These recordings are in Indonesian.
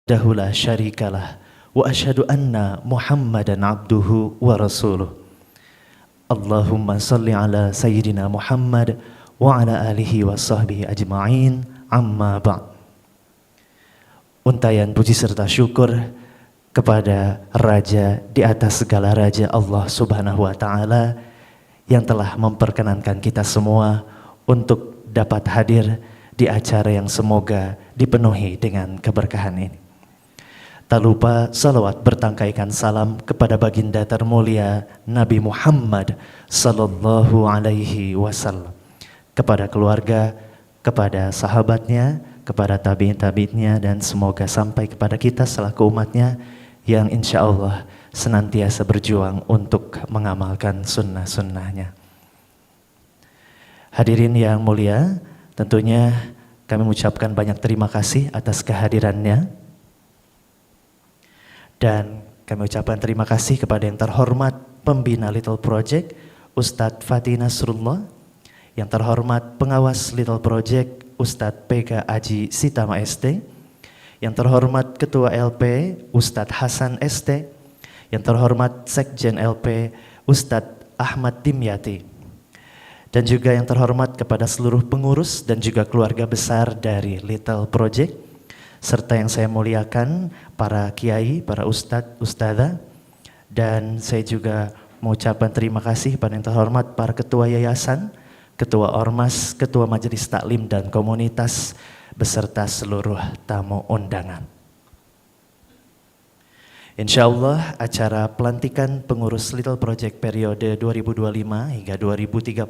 wahdahu la syarikalah wa asyhadu anna Muhammadan abduhu wa rasuluh. Allahumma salli ala sayyidina Muhammad wa ala alihi wa sahbihi ajma'in, amma ba'd. Untayan puji serta syukur kepada Raja di atas segala raja, Allah Subhanahu wa Ta'ala, yang telah memperkenankan kita semua untuk dapat hadir di acara yang semoga dipenuhi dengan keberkahan ini. Tak lupa salawat bertangkaikan salam kepada baginda termulia Nabi Muhammad sallallahu alaihi wasallam, kepada keluarga, kepada sahabatnya, kepada tabi'in-tabi'innya, dan semoga sampai kepada kita selaku umatnya yang insya Allah senantiasa berjuang untuk mengamalkan sunnah-sunnahnya. Hadirin yang mulia, tentunya kami mengucapkan banyak terima kasih atas kehadirannya. Dan kami ucapkan terima kasih kepada yang terhormat pembina Little Project, Ustadz Fatih Nasrullah, yang terhormat pengawas Little Project, Ustadz Pega Aji Sitama ST, yang terhormat Ketua LP, Ustadz Hasan ST, yang terhormat Sekjen LP, Ustadz Ahmad Dimyati, dan juga yang terhormat kepada seluruh pengurus dan juga keluarga besar dari Little Project, serta yang saya muliakan para kiai, para ustadz, ustadzah, dan saya juga mengucapkan terima kasih pada yang terhormat para ketua yayasan, ketua ormas, ketua majelis taklim dan komunitas, beserta seluruh tamu undangan. Insyaallah acara pelantikan pengurus Little Project periode 2025 hingga 2030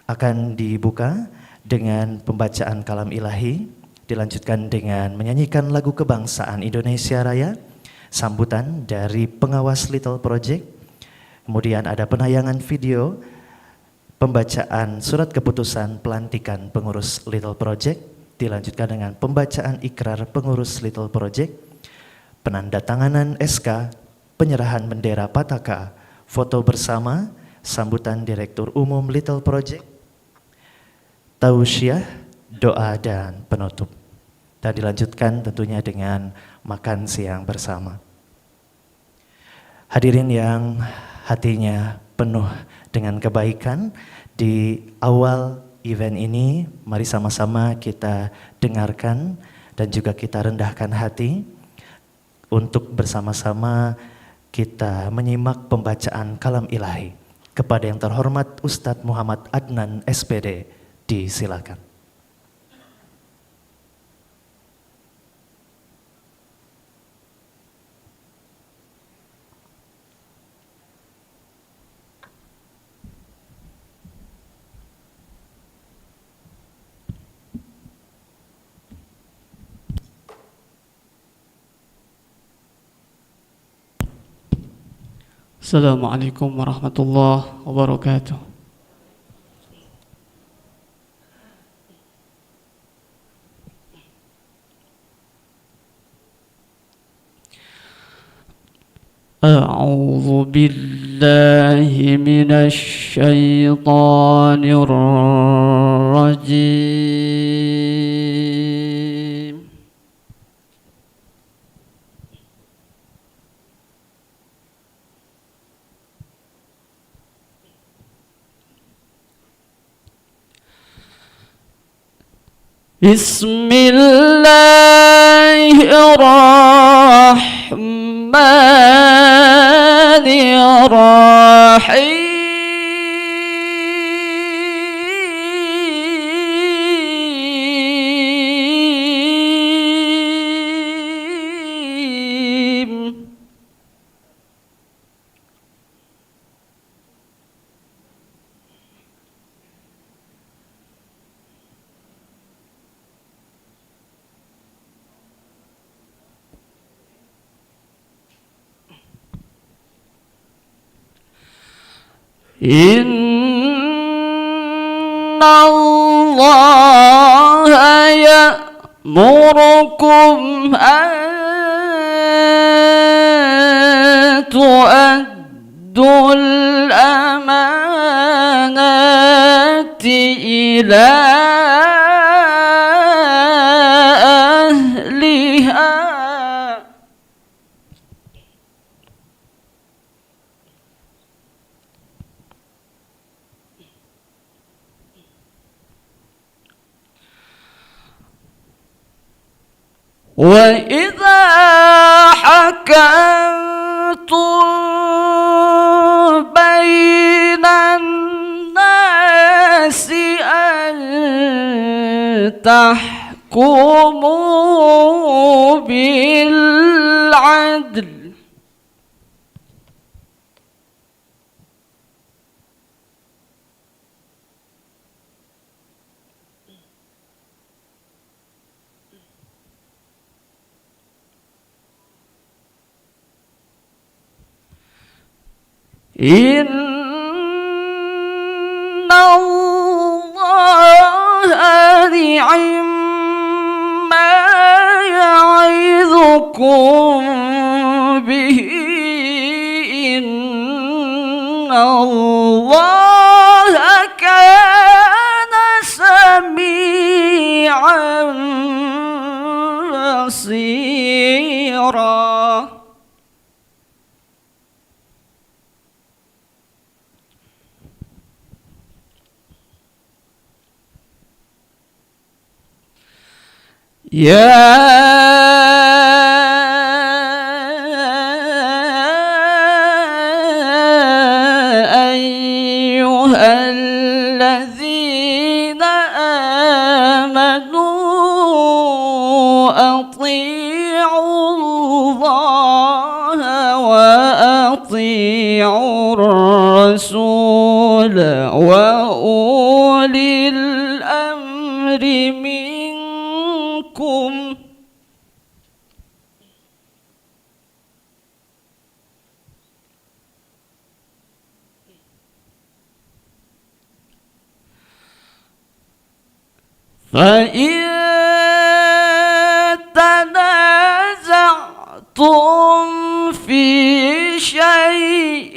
akan dibuka dengan pembacaan kalam ilahi, dilanjutkan dengan menyanyikan lagu kebangsaan Indonesia Raya, sambutan dari pengawas Little Project, kemudian ada penayangan video, pembacaan surat keputusan pelantikan pengurus Little Project, dilanjutkan dengan pembacaan ikrar pengurus Little Project, penandatanganan SK, penyerahan bendera Pataka, foto bersama, sambutan Direktur Umum Little Project, tausiah, doa dan penutup. Dan dilanjutkan tentunya dengan makan siang bersama. Hadirin yang hatinya penuh dengan kebaikan, di awal event ini mari sama-sama kita dengarkan dan juga kita rendahkan hati untuk bersama-sama kita menyimak pembacaan kalam ilahi kepada yang terhormat Ustadz Muhammad Adnan SPD. Disilakan. Assalamualaikum warahmatullahi wabarakatuh. A'udzu billahi minasy syaithanir rajim. Bismillahirrahmanirrahim. Inna Allah ya'murukum an tu'addul amanati ila ahliha وإذا حكمتم بين الناس أن تحكموا بالعدل. إن الله نعم يعظكم به إن الله كان سميعا بصيرا. يا أيها الذين آمنوا أطيعوا الله وأطيعوا الرسول وأولي الأمر منكم. فإن تنازعتم في شيء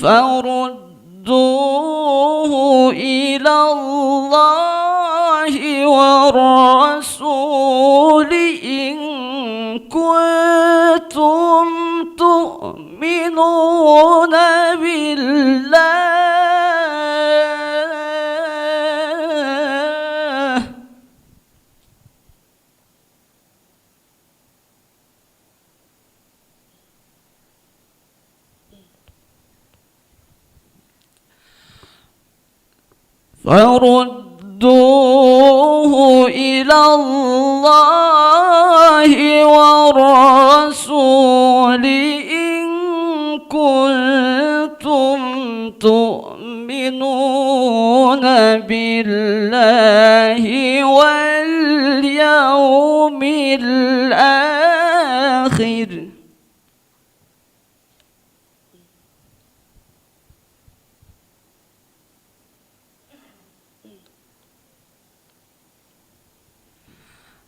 فردوه إلى الله والرسول إن كنتم تؤمنون بالله فردوه إلى الله والرسول إن كنتم تؤمنون بالله واليوم الآخر.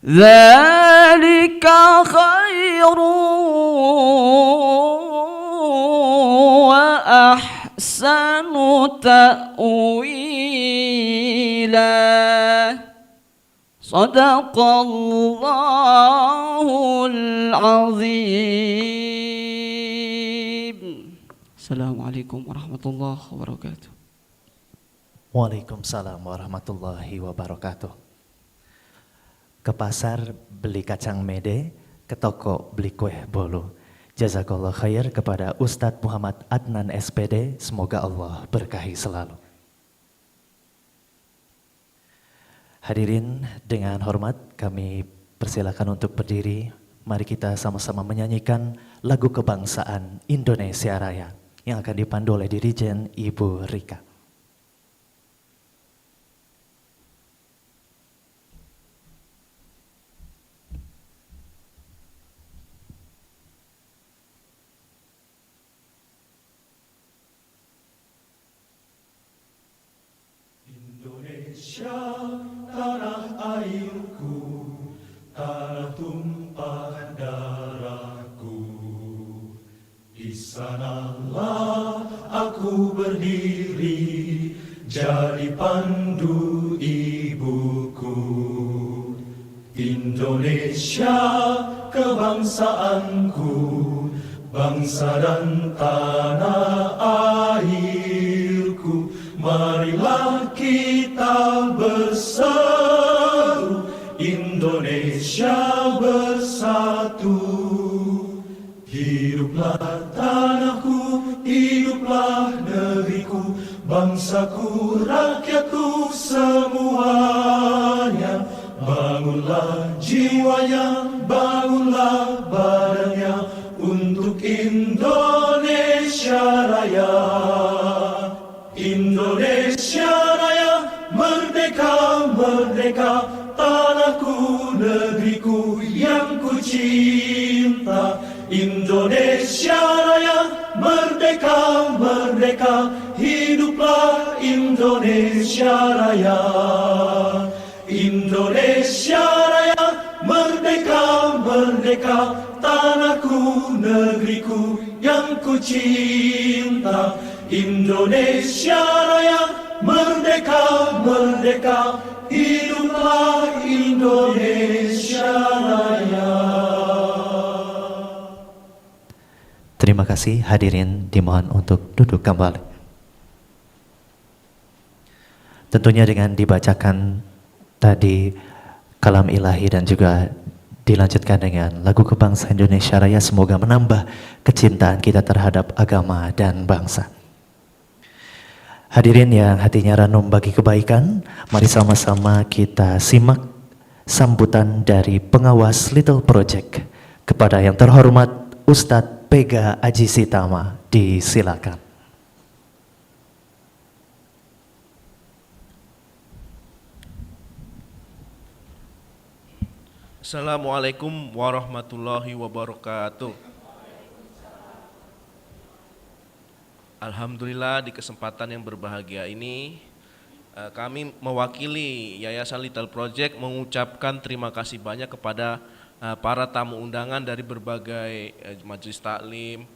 ذلك خير وأحسن تأويلا. صدق الله العظيم. السلام عليكم ورحمة الله وبركاته. Waalaikumsalam warahmatullahi wabarakatuh. Ke pasar beli kacang mede, ke toko beli kue bolu. Jazakallah khair kepada Ustadz Muhammad Adnan SPD, semoga Allah berkahi selalu. Hadirin, dengan hormat kami persilakan untuk berdiri. Mari kita sama-sama menyanyikan lagu kebangsaan Indonesia Raya yang akan dipandu oleh Dirijen Ibu Rika. Tanah airku, tanah tumpah darahku. Di sanalah aku berdiri, jadi pandu ibuku. Indonesia kebangsaanku, bangsa dan tanah airku. Marilah kita bersatu Indonesia bersatu. Hiduplah tanahku, hiduplah negeriku, bangsaku, rakyatku semuanya. Bangunlah jiwanya, bangunlah badannya untuk Indonesia Raya. Indonesia Raya, merdeka, merdeka, tanahku, negeriku yang ku cinta. Indonesia Raya, merdeka, merdeka, hiduplah Indonesia Raya. Indonesia Raya, merdeka, merdeka, tanahku, negeriku yang ku cinta. Indonesia Raya, merdeka, merdeka, hiduplah Indonesia Raya. Terima kasih, hadirin dimohon untuk duduk kembali. Tentunya dengan dibacakan tadi kalam ilahi dan juga dilanjutkan dengan lagu kebangsaan Indonesia Raya, semoga menambah kecintaan kita terhadap agama dan bangsa. Hadirin yang hatinya ranum bagi kebaikan, mari sama-sama kita simak sambutan dari pengawas Little Project kepada yang terhormat Ustadz Pega Aji Sitama. Disilakan. Assalamualaikum warahmatullahi wabarakatuh. Alhamdulillah, di kesempatan yang berbahagia ini kami mewakili Yayasan Little Project mengucapkan terima kasih banyak kepada para tamu undangan dari berbagai majelis taklim,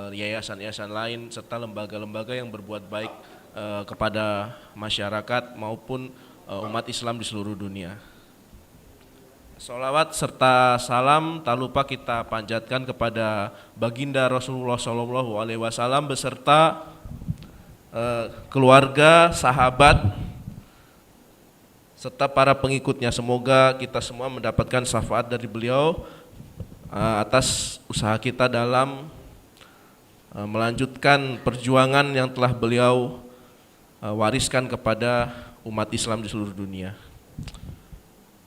yayasan-yayasan lain serta lembaga-lembaga yang berbuat baik kepada masyarakat maupun umat Islam di seluruh dunia. Sholawat serta salam tak lupa kita panjatkan kepada baginda Rasulullah SAW beserta keluarga, sahabat, serta para pengikutnya. Semoga kita semua mendapatkan syafaat dari beliau atas usaha kita dalam melanjutkan perjuangan yang telah beliau wariskan kepada umat Islam di seluruh dunia.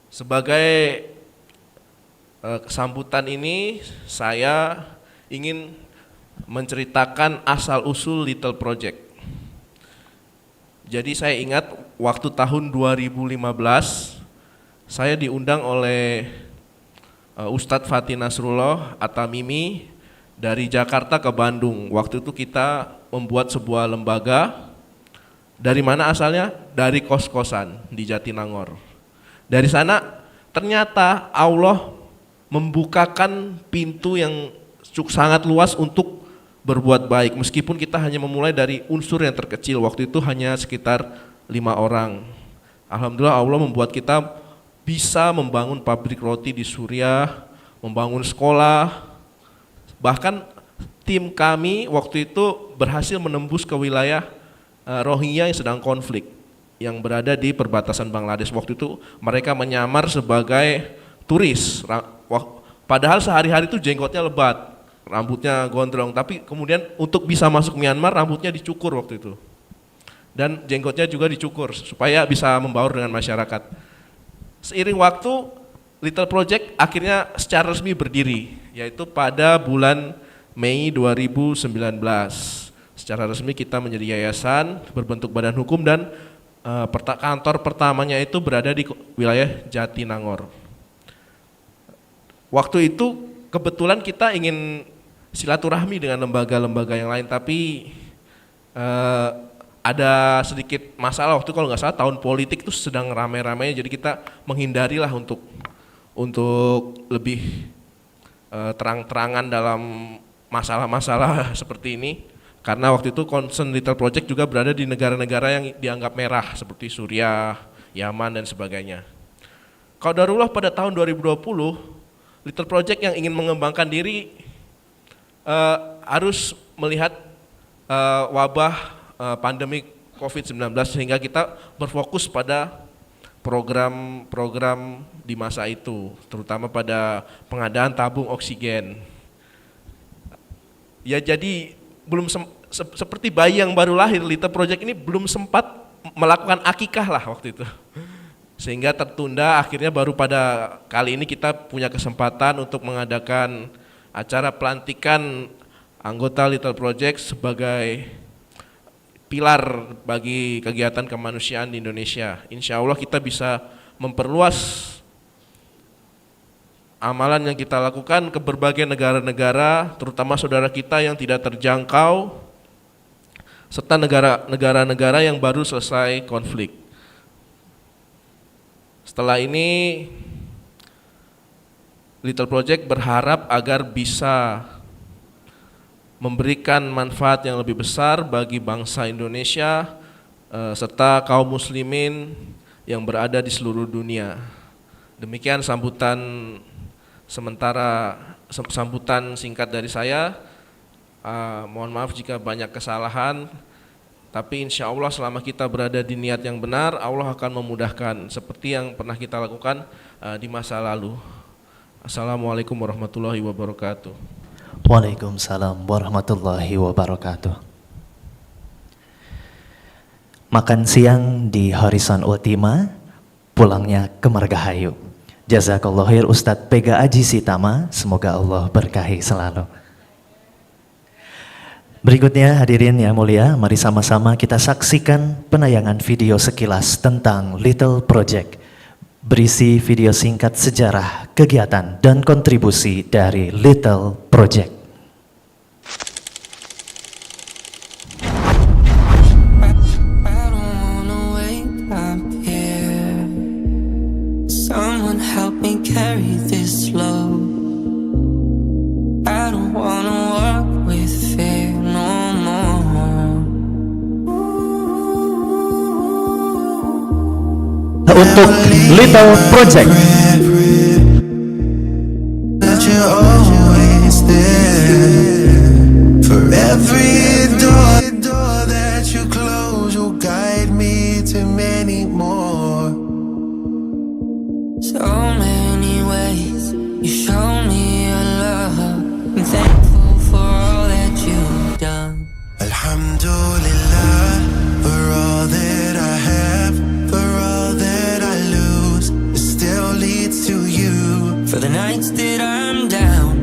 Sebagai sambutan ini, saya ingin menceritakan asal-usul Little Project. Jadi saya ingat waktu tahun 2015, saya diundang oleh Ustadz Fatih Nasrullah At-Tamimi dari Jakarta ke Bandung. Waktu itu kita membuat sebuah lembaga. Dari mana asalnya? Dari kos-kosan di Jatinangor. Dari sana ternyata Allah membukakan pintu yang sangat luas untuk berbuat baik. Meskipun kita hanya memulai dari unsur yang terkecil, waktu itu hanya sekitar 5 orang. Alhamdulillah Allah membuat kita bisa membangun pabrik roti di Suriah, membangun sekolah. Bahkan tim kami waktu itu berhasil menembus ke wilayah Rohingya yang sedang konflik, yang berada di perbatasan Bangladesh. Waktu itu mereka menyamar sebagai turis, padahal sehari-hari itu jenggotnya lebat, rambutnya gondrong, tapi kemudian untuk bisa masuk Myanmar rambutnya dicukur waktu itu. Dan jenggotnya juga dicukur supaya bisa membaur dengan masyarakat. Seiring waktu, Little Project akhirnya secara resmi berdiri, yaitu pada bulan Mei 2019. Secara resmi kita menjadi yayasan berbentuk badan hukum dan kantor pertamanya itu berada di wilayah Jatinangor. Waktu itu kebetulan kita ingin silaturahmi dengan lembaga-lembaga yang lain, tapi ada sedikit masalah waktu, kalau nggak salah tahun politik itu sedang ramai-ramainya, jadi kita menghindarilah untuk lebih terang-terangan dalam masalah-masalah seperti ini. Karena waktu itu concern Little Project juga berada di negara-negara yang dianggap merah seperti Suriah, Yaman dan sebagainya. Qadarullah pada tahun 2020, Little Project yang ingin mengembangkan diri harus melihat wabah pandemi COVID-19, sehingga kita berfokus pada program-program di masa itu, terutama pada pengadaan tabung oksigen. Ya jadi belum seperti bayi yang baru lahir, Little Project ini belum sempat melakukan akikah lah waktu itu. Sehingga tertunda, akhirnya baru pada kali ini kita punya kesempatan untuk mengadakan acara pelantikan anggota Little Project sebagai pilar bagi kegiatan kemanusiaan di Indonesia. Insya Allah kita bisa memperluas amalan yang kita lakukan ke berbagai negara-negara, terutama saudara kita yang tidak terjangkau, serta negara-negara yang baru selesai konflik. Setelah ini, Little Project berharap agar bisa memberikan manfaat yang lebih besar bagi bangsa Indonesia serta kaum muslimin yang berada di seluruh dunia. Demikian sambutan singkat dari saya. Mohon maaf jika banyak kesalahan, tapi insya Allah selama kita berada di niat yang benar, Allah akan memudahkan seperti yang pernah kita lakukan di masa lalu. Assalamualaikum warahmatullahi wabarakatuh. Waalaikumsalam warahmatullahi wabarakatuh. Makan siang di Horizon Ultima, pulangnya ke Margahayu. Jazakallah khair Ustadz Pega Aji Sitama, semoga Allah berkahi selalu. Berikutnya hadirin yang mulia, mari sama-sama kita saksikan penayangan video sekilas tentang Little Project. Berisi video singkat sejarah, kegiatan, dan kontribusi dari Little Project. Someone help me carry this load. I don't wanna walk with fear no more. Untuk Little Project. That you're always there. For every door that you close, you'll guide me to many more. So many ways you show me your love. I'm thankful for all that you've done. Alhamdulillah, for all that I have, for all that I lose, it still leads to you. For the nights that I'm down,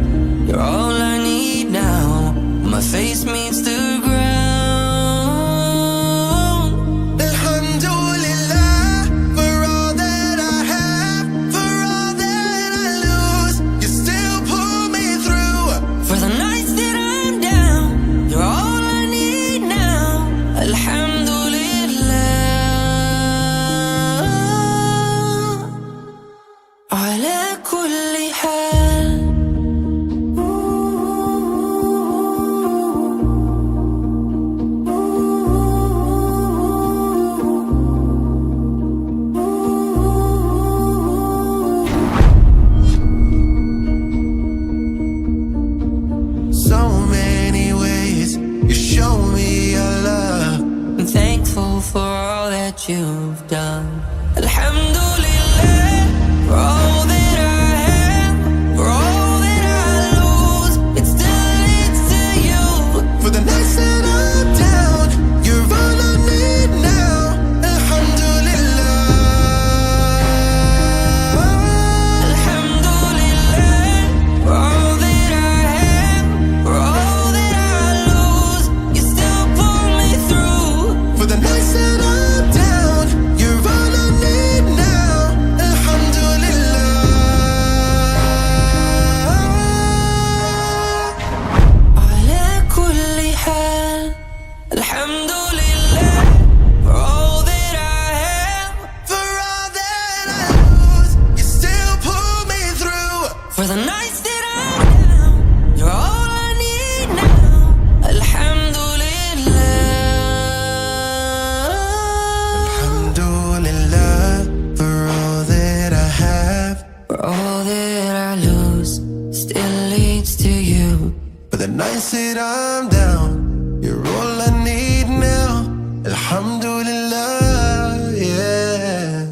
you're all I need now. My face meets the ground. Alhamdulillah, for all that I have, for all that I lose, you still pull me through. For the nights that I'm down, you're all I need now. Alhamdulillah. Ala kulli hal. So many ways you show me your love. I'm thankful for all that you've done. Alhamdulillah, for all that I have, for all that I lose, it still leads to you. For the nights that I'm down, you're all I need now. Alhamdulillah. Alhamdulillah, for all that I have, for all that I lose, you still pull me through. For the nights that I'm down, you're all I need now. Alhamdulillah. Ala kulli hal. Alhamdulillah, for all that I have, For all that I lose, you still pull me through. for the nights that I'm down, you're all I need now. Alhamdulillah. Alhamdulillah, for all that I have, For all that I lose, still leads to you. for the nights that I'm down, you're all I need now. Alhamdulillah, yeah.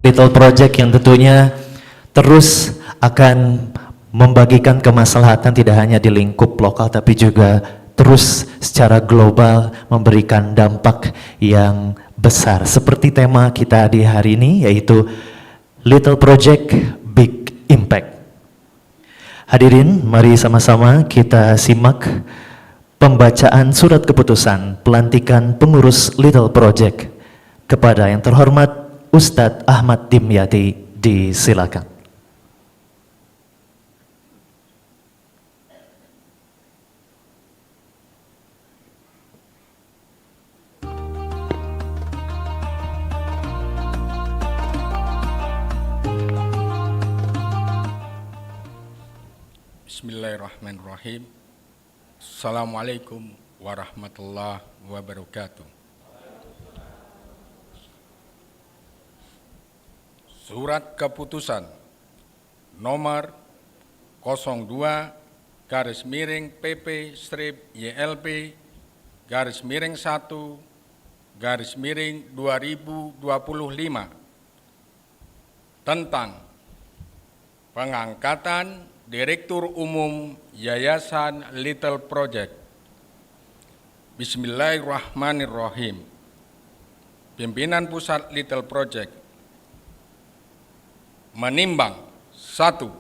Little Project yang tentunya terus akan membagikan kemaslahatan tidak hanya di lingkup lokal tapi juga terus secara global memberikan dampak yang besar. Seperti tema kita di hari ini yaitu Little Project Big Impact. Hadirin, mari sama-sama kita simak pembacaan surat keputusan pelantikan pengurus Little Project. Kepada yang terhormat Ustadz Ahmad Dimyati, disilakan. Bismillahirrahmanirrahim. Assalamualaikum warahmatullahi wabarakatuh. Surat keputusan nomor 02-PP-1-2025 tentang pengangkatan Direktur Umum Yayasan Little Project. Bismillahirrahmanirrahim. Pimpinan Pusat Little Project menimbang, 1.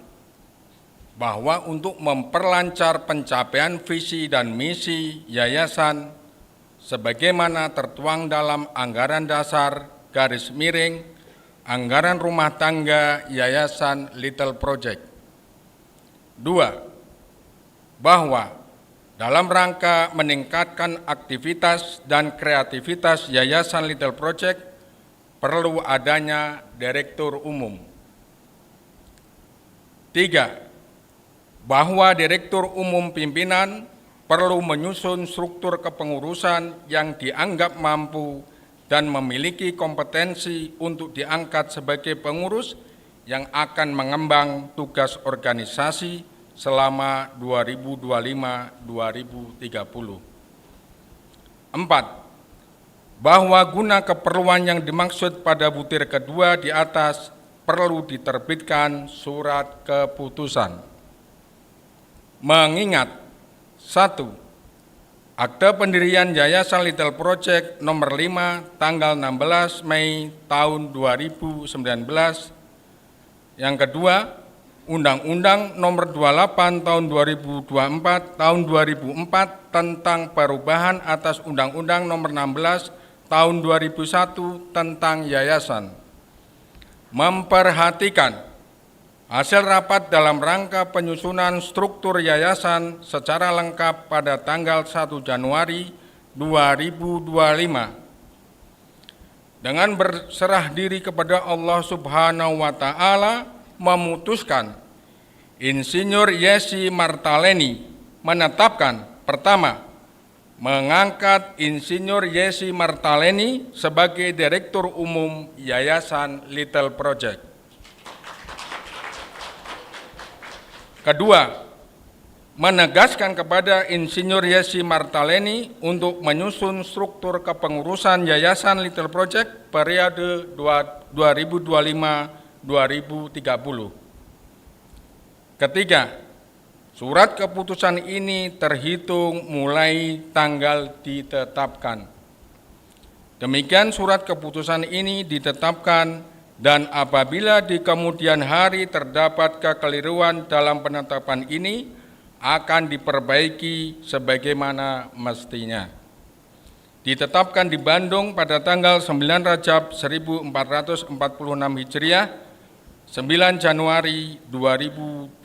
Bahwa untuk memperlancar pencapaian visi dan misi yayasan sebagaimana tertuang dalam anggaran dasar anggaran rumah tangga Yayasan Little Project. 2. Bahwa dalam rangka meningkatkan aktivitas dan kreativitas Yayasan Little Project perlu adanya Direktur Umum. 3. Bahwa Direktur Umum pimpinan perlu menyusun struktur kepengurusan yang dianggap mampu dan memiliki kompetensi untuk diangkat sebagai pengurus yang akan mengembang tugas organisasi selama 2025-2030. 4. Bahwa guna keperluan yang dimaksud pada butir kedua di atas perlu diterbitkan surat keputusan. Mengingat 1. Akte pendirian Yayasan Little Project nomor 5 tanggal 16 Mei tahun 2019. Yang kedua, Undang-Undang nomor 28 tahun 2024 tahun 2004 tentang perubahan atas Undang-Undang nomor 16 tahun 2001 tentang yayasan. Memperhatikan hasil rapat dalam rangka penyusunan struktur yayasan secara lengkap pada tanggal 1 Januari 2025. Dengan berserah diri kepada Allah Subhanahu wa Ta'ala, memutuskan Insinyur Yesi Martaleni menetapkan, pertama, mengangkat Insinyur Yesi Martaleni sebagai Direktur Umum Yayasan Little Project. Kedua, menegaskan kepada Insinyur Yesi Martaleni untuk menyusun struktur kepengurusan Yayasan Little Project periode 2025-2030. Ketiga, surat keputusan ini terhitung mulai tanggal ditetapkan. Demikian surat keputusan ini ditetapkan dan apabila di kemudian hari terdapat kekeliruan dalam penetapan ini akan diperbaiki sebagaimana mestinya. Ditetapkan di Bandung pada tanggal 9 Rajab 1446 Hijriah, 9 Januari 2025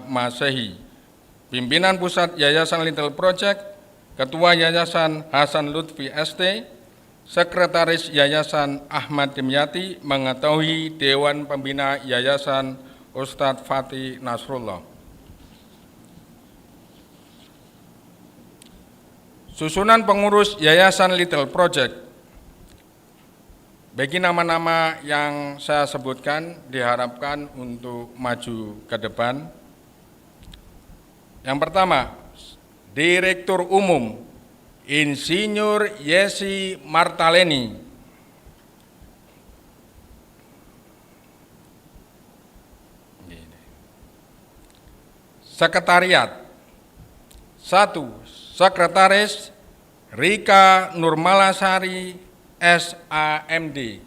Masehi. Pimpinan Pusat Yayasan Little Project, Ketua Yayasan Hasan Lutfi ST, Sekretaris Yayasan Ahmad Dimyati, mengetahui Dewan Pembina Yayasan Ustadz Fatih Nasrullah. Susunan pengurus Yayasan Little Project. Bagi nama-nama yang saya sebutkan diharapkan untuk maju ke depan. Yang pertama, Direktur Umum Insinyur Yesi Martaleni. Sekretariat 1. Sekretaris Rika Nurmalasari SAMD.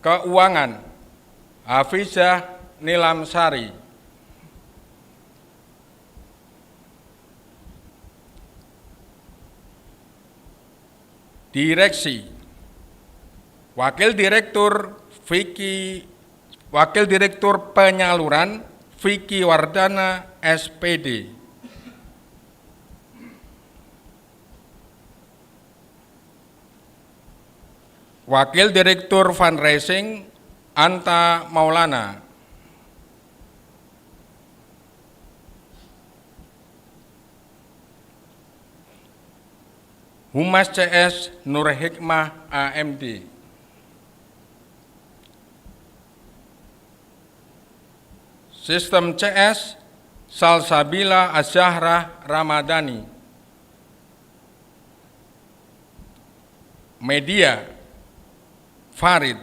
Keuangan Hafizah Nilamsari. Direksi Wakil Direktur Penyaluran Vicky Wardana SPD. Wakil Direktur Fundraising Anta Maulana. Humas CS Nur Hikmah AMD. Sistem CS Salsabila Azzahrah Ramadhani. Media Farid.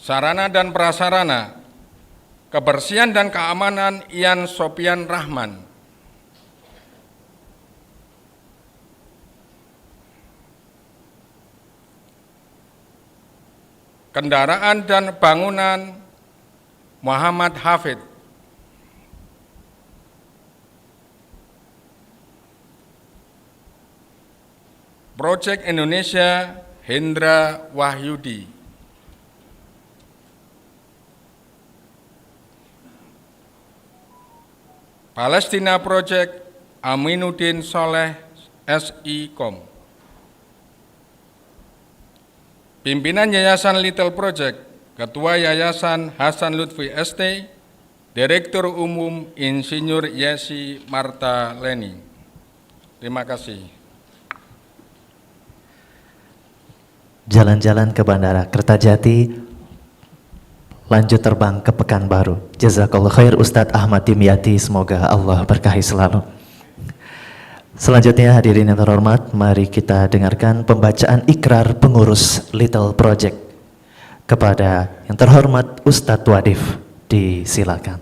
Sarana dan prasarana Kebersihan dan Keamanan Ian Sopian Rahman. Kendaraan dan Bangunan Muhammad Hafid. Project Indonesia Hendra Wahyudi. Palestina Project Aminuddin Soleh SI.com. Pimpinan Yayasan Little Project, Ketua Yayasan Hasan Lutfi ST, Direktur Umum Insinyur Yesi Marta Leni. Terima kasih. Jalan-jalan ke Bandara Kertajati, lanjut terbang ke Pekanbaru. Jazakallah khair Ustadz Ahmad Dimyati, semoga Allah berkahi selalu. Selanjutnya hadirin yang terhormat, mari kita dengarkan pembacaan ikrar pengurus Little Project. Kepada yang terhormat Ustadz Wadif, disilakan.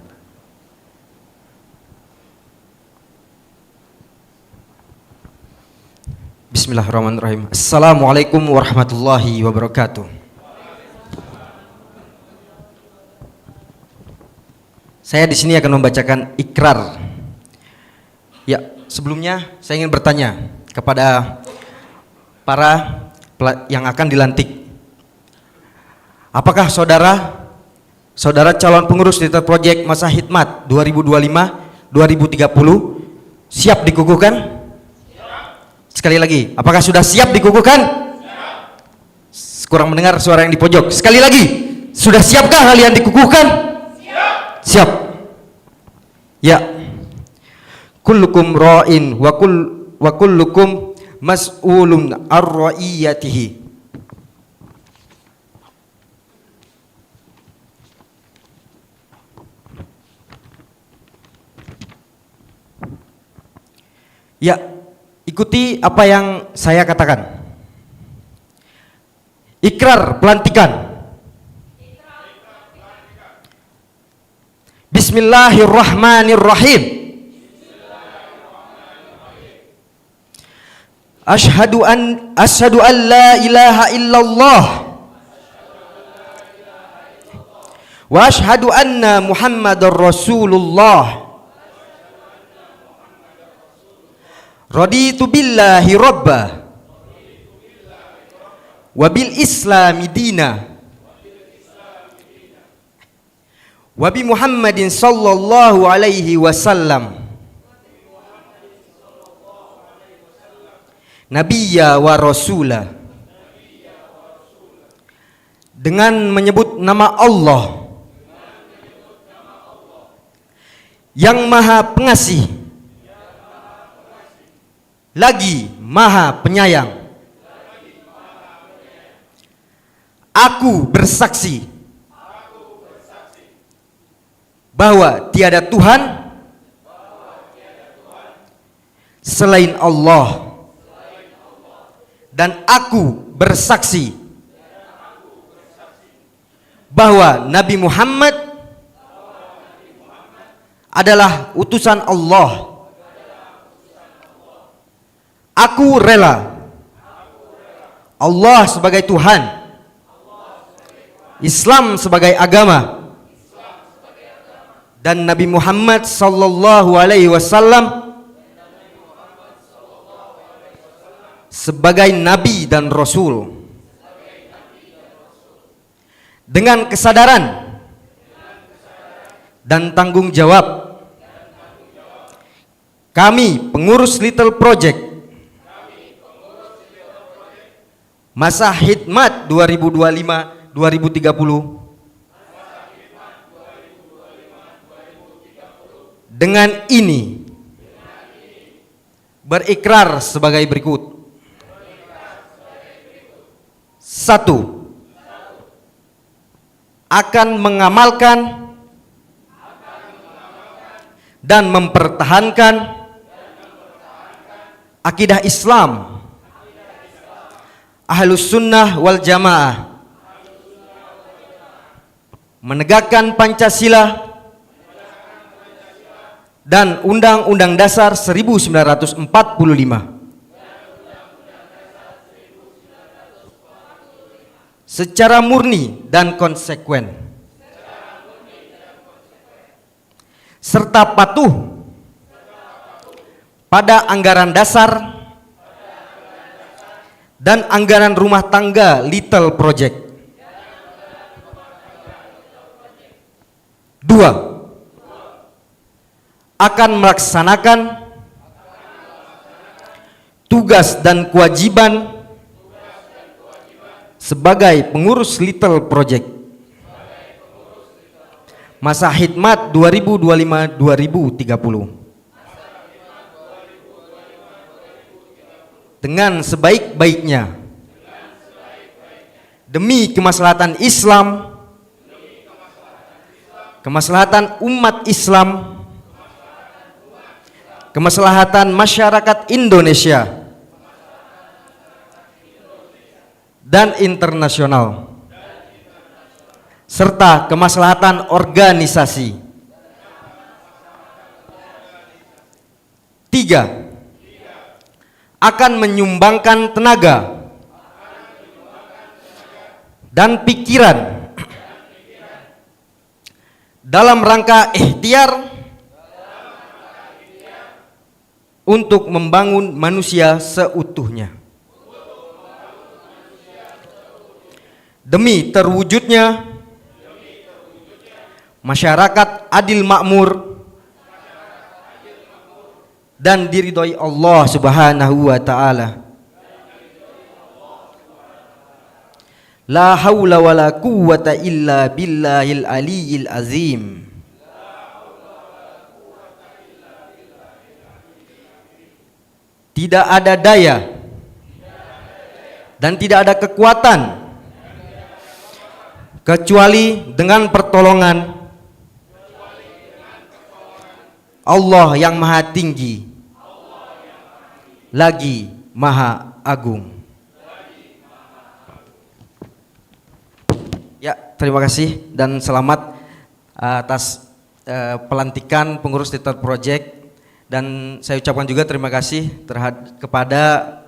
Bismillahirrahmanirrahim. Assalamualaikum warahmatullahi wabarakatuh. Saya di sini akan membacakan ikrar. Ya, sebelumnya saya ingin bertanya kepada para yang akan dilantik. Apakah saudara calon pengurus Little Project masa hikmat 2025-2030 siap dikukuhkan? Sekali lagi, apakah sudah siap dikukuhkan? Kurang mendengar suara yang di pojok. Sekali lagi, sudah siapkah kalian dikukuhkan? Siap. Ya. Kullukum ra'in wa kullukum mas'ulun ar-ra'iyatihi. Ya, ikuti apa yang saya katakan. Ikrar pelantikan. Bismillahirrahmanirrahim. Asyhadu an la ilaha illallah wa asyhadu anna Muhammadar Rasulullah. Raditu billahi rabba wa bil islami dina wa bi Muhammadin sallallahu alaihi wasallam nabiyya wa rasula. Dengan menyebut nama Allah yang maha pengasih lagi maha penyayang, aku bersaksi bahwa tiada Tuhan selain Allah dan aku bersaksi bahwa Nabi Muhammad adalah utusan Allah. Aku rela Allah sebagai Tuhan, Islam sebagai agama, dan Nabi Muhammad sallallahu alaihi wasallam sebagai nabi dan rasul. Dengan kesadaran dan tanggung jawab, kami pengurus Little Project masa khidmat 2025-2030 dengan ini berikrar sebagai berikut. 1. Akan mengamalkan dan mempertahankan akidah Islam Ahlus Sunnah wal Jamaah, menegakkan Pancasila dan Undang-Undang Dasar 1945 secara murni dan konsekuen, serta patuh pada anggaran dasar dan anggaran rumah tangga Little Project. 2. Akan melaksanakan tugas dan kewajiban sebagai pengurus Little Project masa khidmat 2025-2030 dengan sebaik-baiknya demi kemaslahatan Islam, kemaslahatan umat Islam, kemaslahatan masyarakat Indonesia dan internasional, serta kemaslahatan organisasi. 3. Akan menyumbangkan tenaga dan pikiran dalam rangka ikhtiar untuk membangun manusia seutuhnya demi terwujudnya masyarakat adil makmur dan diridhoi Allah Subhanahu wa taala. La haula wala quwwata illa billahil aliyyil azim. Tidak ada daya dan tidak ada kekuatan kecuali dengan pertolongan Allah yang maha tinggi lagi maha agung. Ya, terima kasih dan selamat atas pelantikan pengurus Little Project, dan saya ucapkan juga terima kasih kepada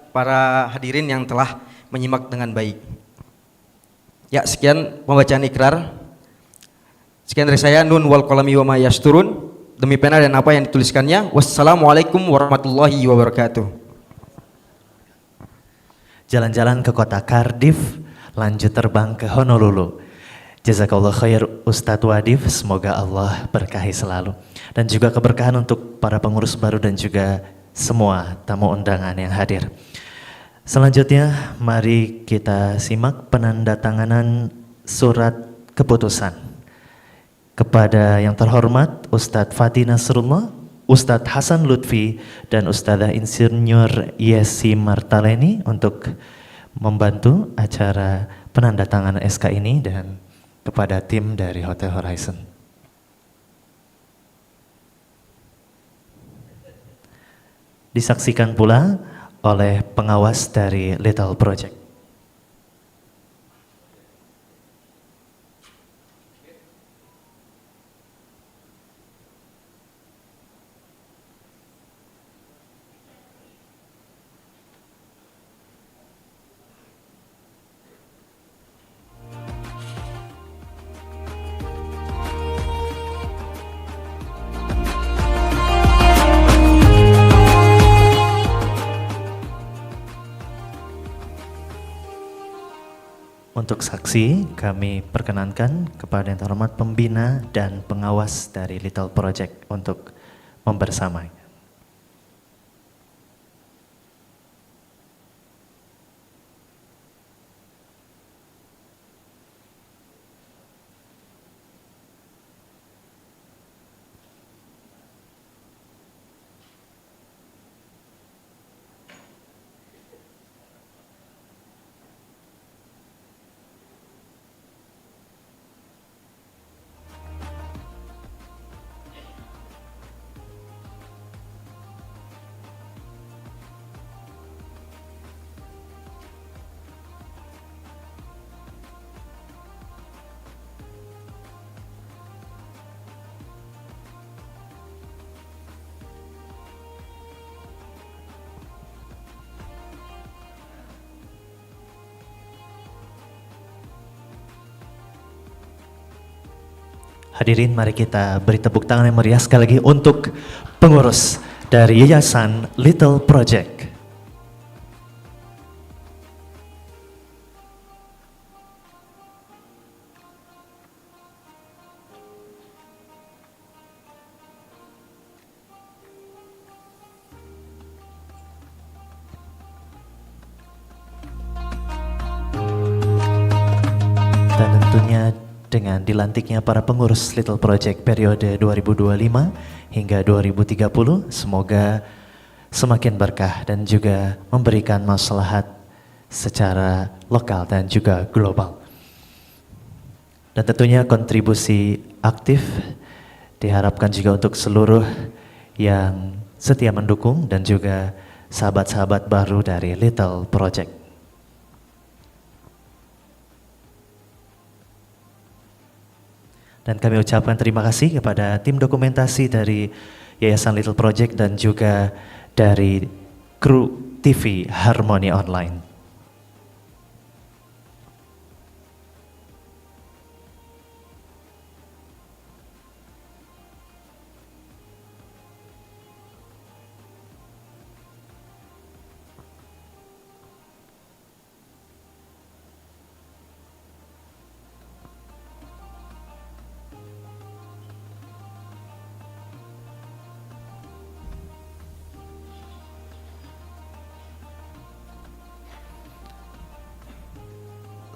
para hadirin yang telah menyimak dengan baik. Ya, sekian pembacaan ikrar. Sekian dari saya, nun wal qalami wa ma yasturun. Demi pena dan apa yang dituliskannya. Wassalamualaikum warahmatullahi wabarakatuh. Jalan-jalan ke kota Cardiff, lanjut terbang ke Honolulu. Jazakallah khair Ustadz Wadif, semoga Allah berkahi selalu. Dan juga keberkahan untuk para pengurus baru dan juga semua tamu undangan yang hadir. Selanjutnya mari kita simak penandatanganan surat keputusan. Kepada yang terhormat Ustadz Fatih Nasrullah, Ustadz Hasan Lutfi, dan Ustadzah Insinyur Yesi Martaleni untuk membantu acara penandatanganan SK ini, dan kepada tim dari Hotel Horizon. Disaksikan pula oleh pengawas dari Little Project. Untuk saksi, kami perkenankan kepada yang terhormat pembina dan pengawas dari Little Project untuk membersamai. Hadirin, mari kita beri tepuk tangan yang meriah sekali lagi untuk pengurus dari Yayasan Little Project. Dan tentunya dengan dilantiknya para pengurus Little Project periode 2025 hingga 2030, semoga semakin berkah dan juga memberikan maslahat secara lokal dan juga global. Dan tentunya kontribusi aktif diharapkan juga untuk seluruh yang setia mendukung dan juga sahabat-sahabat baru dari Little Project. Dan kami ucapkan terima kasih kepada tim dokumentasi dari Yayasan Little Project dan juga dari kru TV Harmony Online.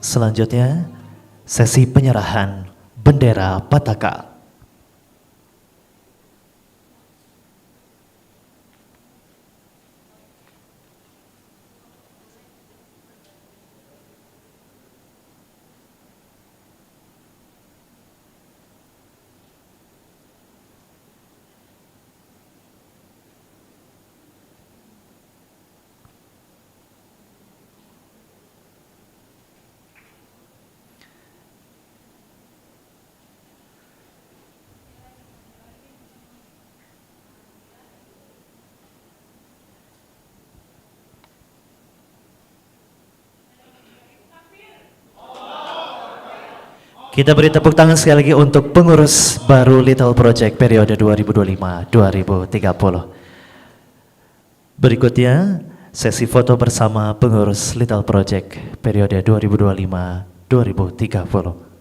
Selanjutnya, sesi penyerahan bendera Pataka. Kita beri tepuk tangan sekali lagi untuk pengurus baru Little Project periode 2025-2030. Berikutnya, sesi foto bersama pengurus Little Project periode 2025-2030.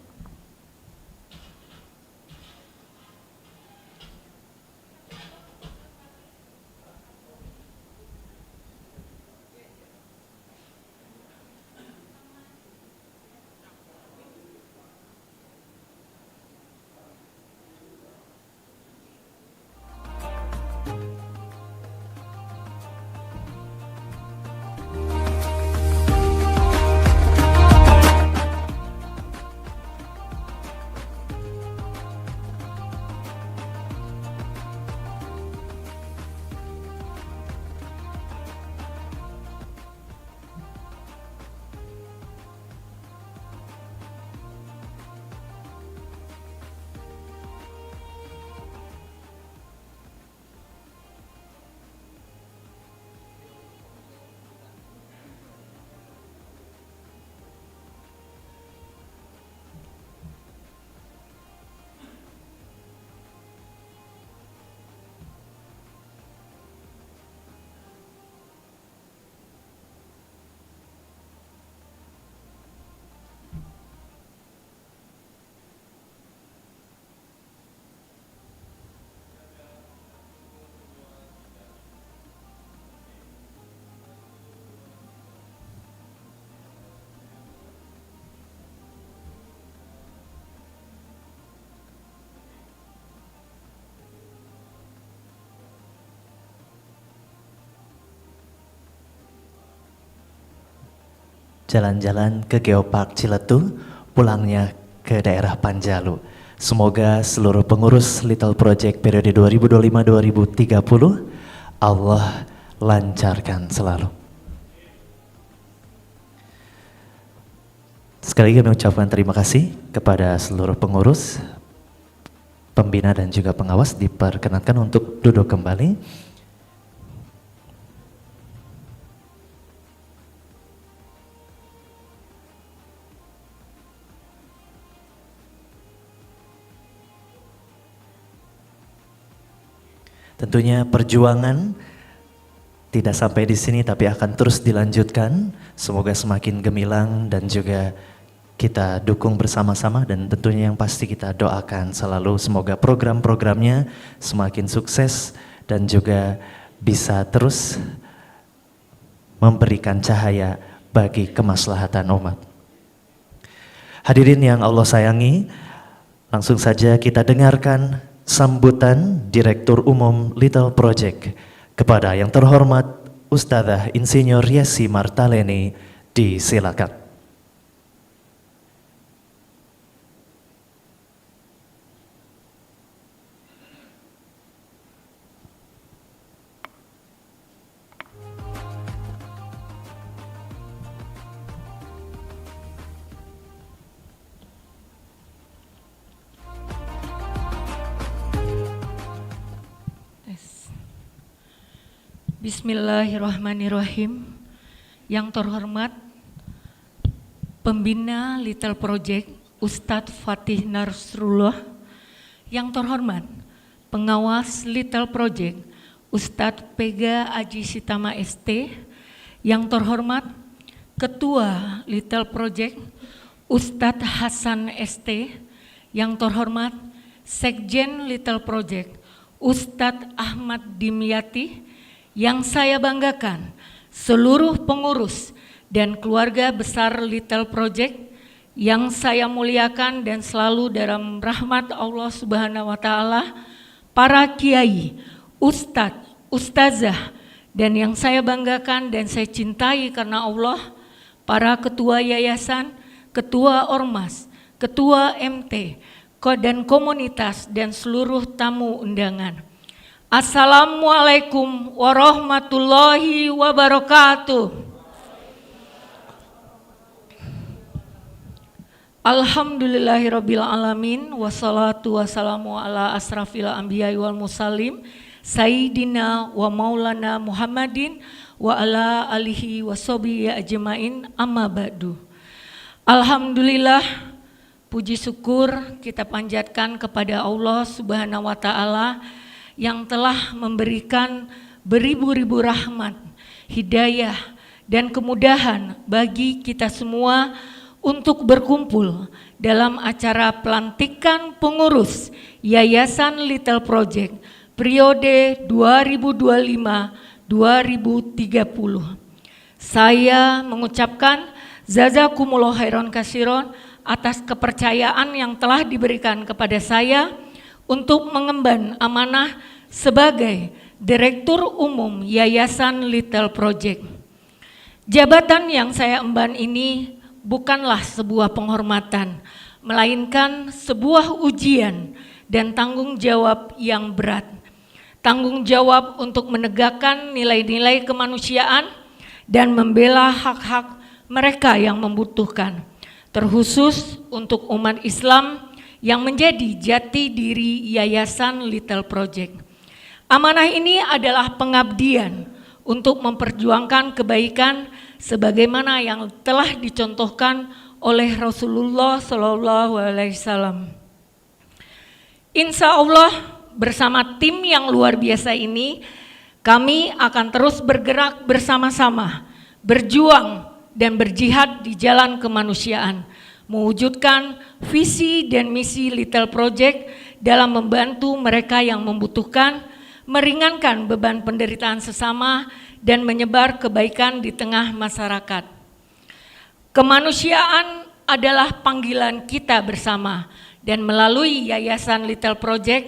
jalan-jalan ke Geopark Ciletu, pulangnya ke daerah Panjalu. Semoga seluruh pengurus Little Project periode 2025-2030 Allah lancarkan selalu. Sekali lagi kami ucapkan terima kasih kepada seluruh pengurus, pembina dan juga pengawas. Diperkenankan untuk duduk kembali. Tentunya perjuangan tidak sampai di sini tapi akan terus dilanjutkan. Semoga semakin gemilang dan juga kita dukung bersama-sama, dan tentunya yang pasti kita doakan selalu semoga program-programnya semakin sukses dan juga bisa terus memberikan cahaya bagi kemaslahatan umat. Hadirin yang Allah sayangi, langsung saja kita dengarkan sambutan Direktur Umum Little Project kepada yang terhormat Ustadzah Insinyur Yesi Martaleni. Disilakan. Bismillahirrahmanirrahim. Yang terhormat Pembina Little Project Ustadz Fatih Nasrullah. Yang terhormat Pengawas Little Project Ustadz Pega Aji Sitama ST. Yang terhormat Ketua Little Project Ustadz Hasan ST. Yang terhormat Sekjen Little Project Ustadz Ahmad Dimyati. Yang saya banggakan, seluruh pengurus dan keluarga besar Little Project yang saya muliakan dan selalu dalam rahmat Allah Subhanahu wa Ta'ala, para kiai, ustadz, ustazah, dan yang saya banggakan dan saya cintai karena Allah, para ketua yayasan, ketua ormas, ketua MT, dan komunitas, dan seluruh tamu undangan. Assalamualaikum warahmatullahi wabarakatuh. Alhamdulillahirabbil alamin, wassalatu wassalamu ala asrafil anbiya'i wal mursalin sayyidina wa maulana Muhammadin wa ala alihi washabihi ajmain, amma ba'du. Alhamdulillah, puji syukur kita panjatkan kepada Allah Subhanahu wa Ta'ala yang telah memberikan beribu-ribu rahmat, hidayah, dan kemudahan bagi kita semua untuk berkumpul dalam acara pelantikan pengurus Yayasan Little Project periode 2025-2030. Saya mengucapkan jazakumullah khairan katsiran atas kepercayaan yang telah diberikan kepada saya untuk mengemban amanah sebagai Direktur Umum Yayasan Little Project. Jabatan yang saya emban ini bukanlah sebuah penghormatan, melainkan sebuah ujian dan tanggung jawab yang berat. Tanggung jawab untuk menegakkan nilai-nilai kemanusiaan dan membela hak-hak mereka yang membutuhkan, terkhusus untuk umat Islam yang menjadi jati diri Yayasan Little Project. Amanah ini adalah pengabdian untuk memperjuangkan kebaikan sebagaimana yang telah dicontohkan oleh Rasulullah SAW. Insya Allah bersama tim yang luar biasa ini, kami akan terus bergerak bersama-sama, berjuang dan berjihad di jalan kemanusiaan, mewujudkan visi dan misi Little Project dalam membantu mereka yang membutuhkan, meringankan beban penderitaan sesama, dan menyebar kebaikan di tengah masyarakat. Kemanusiaan adalah panggilan kita bersama, dan melalui Yayasan Little Project,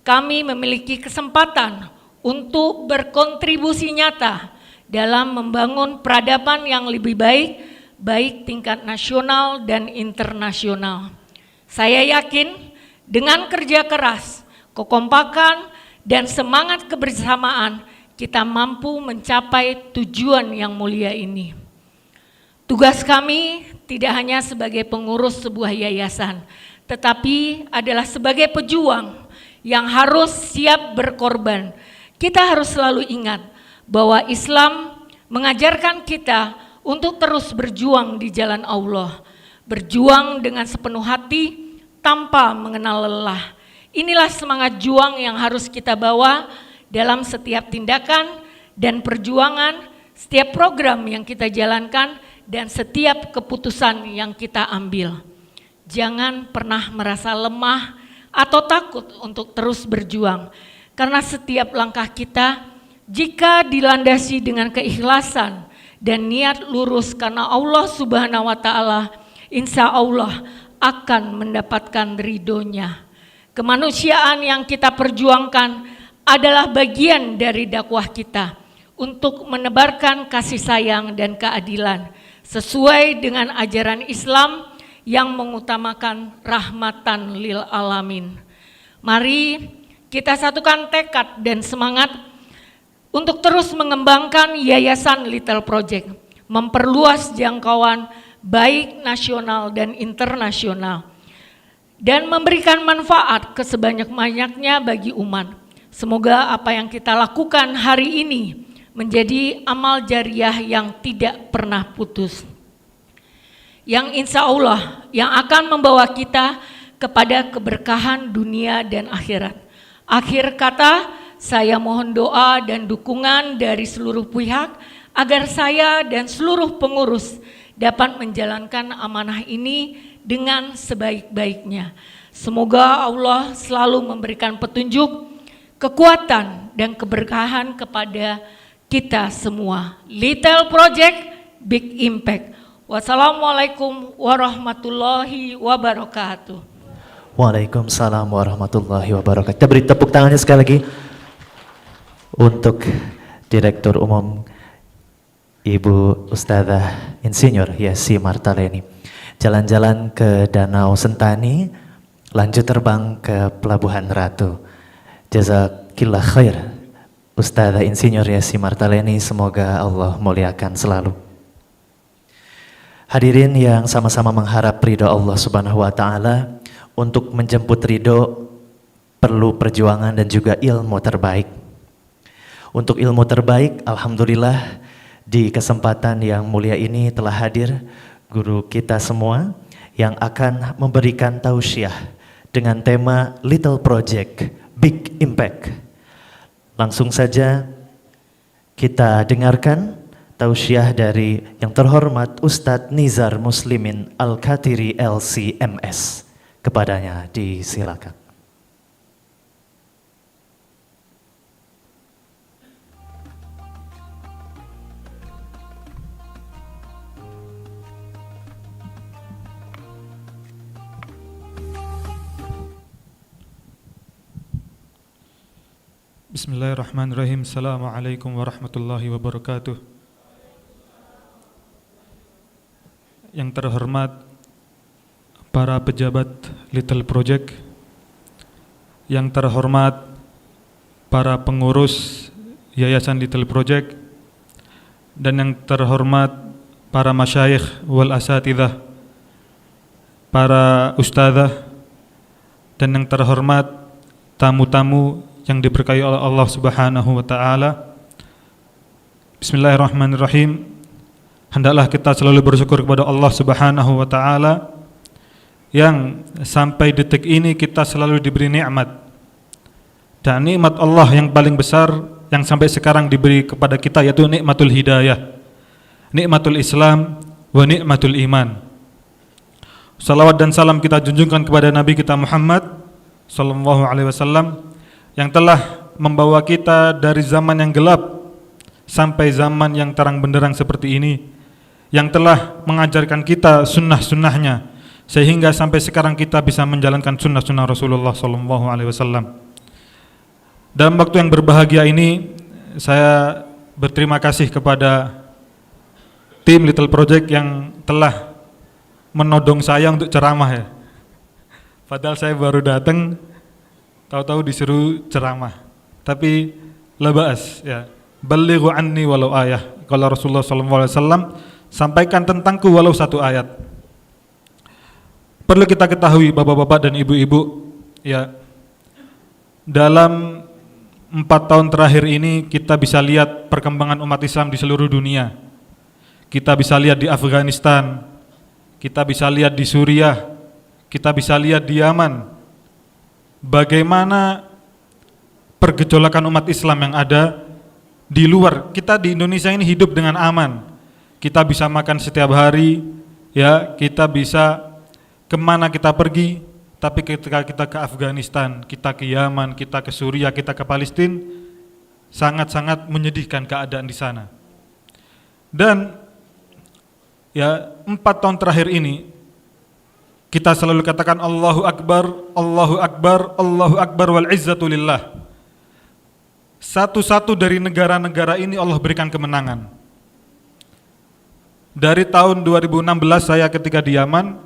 kami memiliki kesempatan untuk berkontribusi nyata dalam membangun peradaban yang lebih baik baik tingkat nasional dan internasional. Saya yakin dengan kerja keras, kekompakan, dan semangat kebersamaan, kita mampu mencapai tujuan yang mulia ini. Tugas kami tidak hanya sebagai pengurus sebuah yayasan, tetapi adalah sebagai pejuang yang harus siap berkorban. Kita harus selalu ingat bahwa Islam mengajarkan kita untuk terus berjuang di jalan Allah, berjuang dengan sepenuh hati tanpa mengenal lelah. Inilah semangat juang yang harus kita bawa dalam setiap tindakan dan perjuangan, setiap program yang kita jalankan, dan setiap keputusan yang kita ambil. Jangan pernah merasa lemah atau takut untuk terus berjuang, karena setiap langkah kita, jika dilandasi dengan keikhlasan dan niat lurus karena Allah Subhanahu wa Ta'ala, insya Allah akan mendapatkan ridhonya. Kemanusiaan yang kita perjuangkan adalah bagian dari dakwah kita untuk menebarkan kasih sayang dan keadilan sesuai dengan ajaran Islam yang mengutamakan rahmatan lil alamin. Mari kita satukan tekad dan semangat untuk terus mengembangkan Yayasan Little Project, memperluas jangkauan baik nasional dan internasional, dan memberikan manfaat ke sebanyak-banyaknya bagi umat. Semoga apa yang kita lakukan hari ini menjadi amal jariah yang tidak pernah putus, yang insya Allah yang akan membawa kita kepada keberkahan dunia dan akhirat. Akhir kata, saya mohon doa dan dukungan dari seluruh pihak agar saya dan seluruh pengurus dapat menjalankan amanah ini dengan sebaik-baiknya. Semoga Allah selalu memberikan petunjuk, kekuatan, dan keberkahan kepada kita semua. Little Project, Big Impact. Wassalamualaikum warahmatullahi wabarakatuh. Waalaikumsalam warahmatullahi wabarakatuh. Kita beri tepuk tangannya sekali lagi untuk Direktur Umum Ibu Ustadzah Insinyur Yesi Martaleni. Jalan-jalan ke Danau Sentani, lanjut terbang ke Pelabuhan Ratu. Jazakillah khair Ustadzah Insinyur Yesi Martaleni, semoga Allah muliakan selalu. Hadirin yang sama-sama mengharap ridho Allah Subhanahu wa Ta'ala, untuk menjemput ridho perlu perjuangan dan juga ilmu terbaik. Untuk ilmu terbaik, alhamdulillah di kesempatan yang mulia ini telah hadir guru kita semua yang akan memberikan tausiah dengan tema Little Project, Big Impact. Langsung saja kita dengarkan tausiah dari yang terhormat Ustadz Nizar Muslimin Al-Katiri LCMS. Kepadanya disilakan. Bismillahirrahmanirrahim. Assalamualaikum warahmatullahi wabarakatuh. Yang terhormat para pejabat Little Project, yang terhormat para pengurus Yayasan Little Project, dan yang terhormat para masyayikh wal asatidzah, para ustadzah, dan yang terhormat tamu-tamu yang diberkahi oleh Allah Subhanahu wa Ta'ala. Bismillahirrahmanirrahim. Hendaklah kita selalu bersyukur kepada Allah Subhanahu wa Ta'ala yang sampai detik ini kita selalu diberi nikmat, dan nikmat Allah yang paling besar yang sampai sekarang diberi kepada kita yaitu nikmatul hidayah, nikmatul Islam, wa nikmatul iman. Salawat dan salam kita junjungkan kepada Nabi kita Muhammad sallallahu alaihi wasallam yang telah membawa kita dari zaman yang gelap sampai zaman yang terang benderang seperti ini, yang telah mengajarkan kita sunnah-sunnahnya sehingga sampai sekarang kita bisa menjalankan sunnah-sunnah Rasulullah sallallahu alaihi wasallam. Dalam waktu yang berbahagia ini, saya berterima kasih kepada tim Little Project yang telah menodong saya untuk ceramah ya. Padahal saya baru datang, tahu-tahu disuruh ceramah. Tapi la ba'as ya. Balighu anni walau ayah. Kalau Rasulullah SAW sampaikan tentangku walau satu ayat. Perlu kita ketahui bapak-bapak dan ibu-ibu ya, dalam 4 tahun terakhir ini kita bisa lihat perkembangan umat Islam di seluruh dunia. Kita bisa lihat di Afghanistan, kita bisa lihat di Suriah, kita bisa lihat di Yaman. Bagaimana pergejolakan umat Islam yang ada di luar. Kita di Indonesia ini hidup dengan aman. Kita bisa makan setiap hari, ya, kita bisa kemana kita pergi. Tapi ketika kita ke Afghanistan, kita ke Yaman, kita ke Suriah, kita ke Palestina, sangat-sangat menyedihkan keadaan di sana. Dan ya 4 tahun terakhir ini kita selalu katakan Allahu Akbar, Allahu Akbar, Allahu Akbar wal izzatu lillah. Satu-satu dari negara-negara ini Allah berikan kemenangan. Dari tahun 2016 saya ketika di Yaman,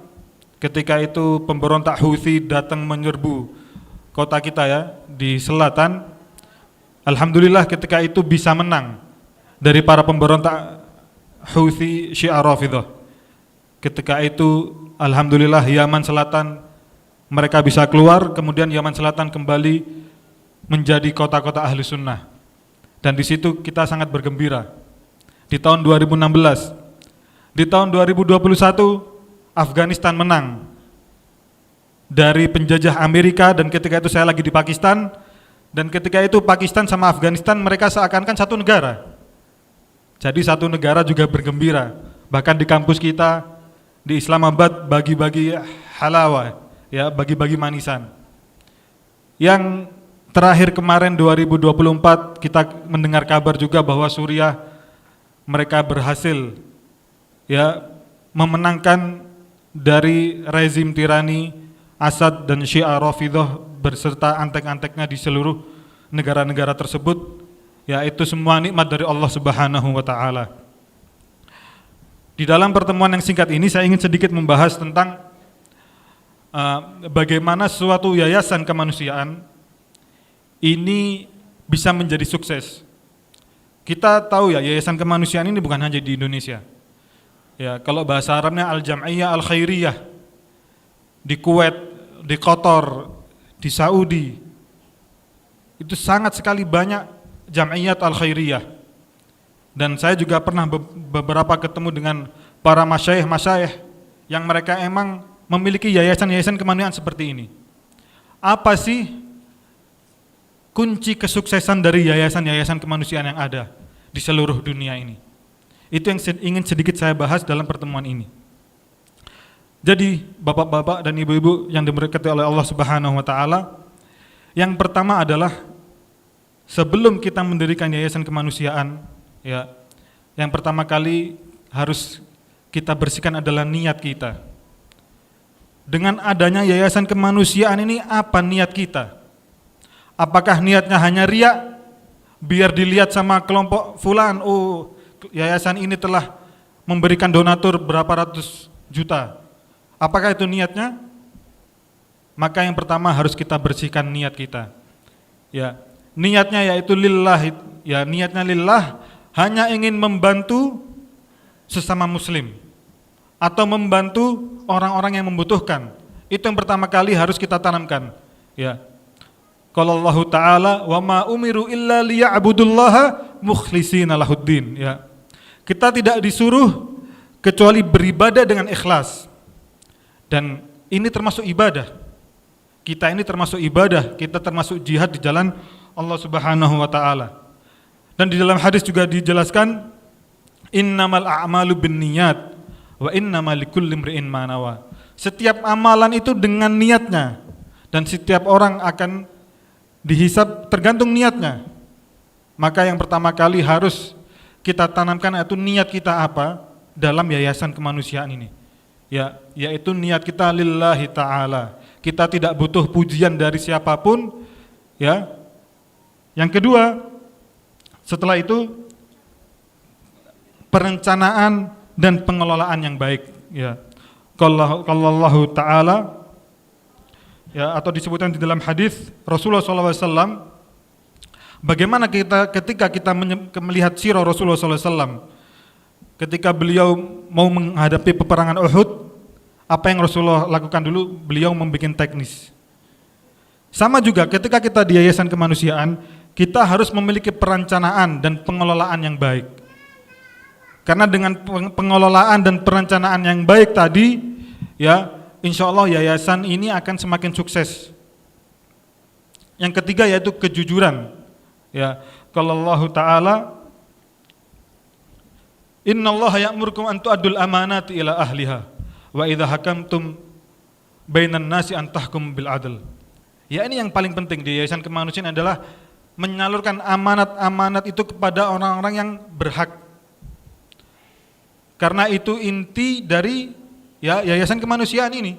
ketika itu pemberontak Houthi datang menyerbu kota kita ya di selatan, alhamdulillah ketika itu bisa menang dari para pemberontak Houthi Syiah Rafidhah. Ketika itu alhamdulillah Yaman Selatan mereka bisa keluar, kemudian Yaman Selatan kembali menjadi kota-kota ahli sunnah. Dan di situ kita sangat bergembira. Di tahun 2016, di tahun 2021 Afghanistan menang dari penjajah Amerika, dan ketika itu saya lagi di Pakistan, dan ketika itu Pakistan sama Afghanistan mereka seakan-akan satu negara. Jadi satu negara juga bergembira. Bahkan di kampus kita di Islamabad bagi-bagi halawah, ya, bagi-bagi manisan. Yang terakhir kemarin 2024 kita mendengar kabar juga bahwa Suriah mereka berhasil ya memenangkan dari rezim tirani Assad dan Syiah Rafidhah berserta antek-anteknya di seluruh negara-negara tersebut, yaitu semua nikmat dari Allah Subhanahu wa taala. Di dalam pertemuan yang singkat ini saya ingin sedikit membahas tentang bagaimana suatu yayasan kemanusiaan ini bisa menjadi sukses. Kita tahu ya, yayasan kemanusiaan ini bukan hanya di Indonesia. Ya, kalau bahasa Arabnya Al-Jam'iyah Al-Khairiyah di Kuwait, di Qatar, di Saudi, itu sangat sekali banyak Jam'iyat Al-Khairiyah. Dan saya juga pernah beberapa ketemu dengan para masyayikh yang mereka emang memiliki yayasan-yayasan kemanusiaan seperti ini. Apa sih kunci kesuksesan dari yayasan-yayasan kemanusiaan yang ada di seluruh dunia ini? Itu yang ingin sedikit saya bahas dalam pertemuan ini. Jadi bapak-bapak dan ibu-ibu yang diberkati oleh Allah Subhanahu wa taala, yang pertama adalah sebelum kita mendirikan yayasan kemanusiaan, ya, yang pertama kali harus kita bersihkan adalah niat kita. Dengan adanya yayasan kemanusiaan ini, apa niat kita? Apakah niatnya hanya riya, biar dilihat sama kelompok fulan, oh yayasan ini telah memberikan donatur berapa ratus juta. Apakah itu niatnya? Maka yang pertama harus kita bersihkan niat kita. Ya, niatnya yaitu lillah, ya, niatnya lillah, hanya ingin membantu sesama muslim atau membantu orang-orang yang membutuhkan. Itu yang pertama kali harus kita tanamkan. Ya. Qala Allah Ta'ala wa ma umiru illa liya'budullaha mukhlishina lahuddin, ya. Kita tidak disuruh kecuali beribadah dengan ikhlas. Dan ini termasuk ibadah. Kita ini termasuk ibadah, kita termasuk jihad di jalan Allah Subhanahu wa taala. Dan di dalam hadis juga dijelaskan innamal a'malu binniyat wa innamal likulli imri'in ma nawa. Setiap amalan itu dengan niatnya, dan setiap orang akan dihisab tergantung niatnya. Maka yang pertama kali harus kita tanamkan yaitu niat kita apa dalam yayasan kemanusiaan ini. Ya, yaitu niat kita lillahi ta'ala. Kita tidak butuh pujian dari siapapun, ya. Yang kedua, setelah itu perencanaan dan pengelolaan yang baik. Ya, kalau Allah Taala, ya, atau disebutkan di dalam hadis Rasulullah SAW, bagaimana ketika kita melihat sirah Rasulullah SAW, ketika beliau mau menghadapi peperangan Uhud, apa yang Rasulullah lakukan dulu? Beliau membuat teknis. Sama juga ketika kita di Yayasan Kemanusiaan, kita harus memiliki perencanaan dan pengelolaan yang baik. Karena dengan pengelolaan dan perencanaan yang baik tadi, ya, insya Allah yayasan ini akan semakin sukses. Yang ketiga yaitu kejujuran. Ya, kalau Allah Taala, Innallaha ya'murukum an tu'addul amanati ila ahliha wa idza hakamtum bainan nasi an tahkum bil adl. Ya, ini yang paling penting di Yayasan Kemanusiaan adalah menyalurkan amanat-amanat itu kepada orang-orang yang berhak. Karena itu inti dari, ya, Yayasan Kemanusiaan ini.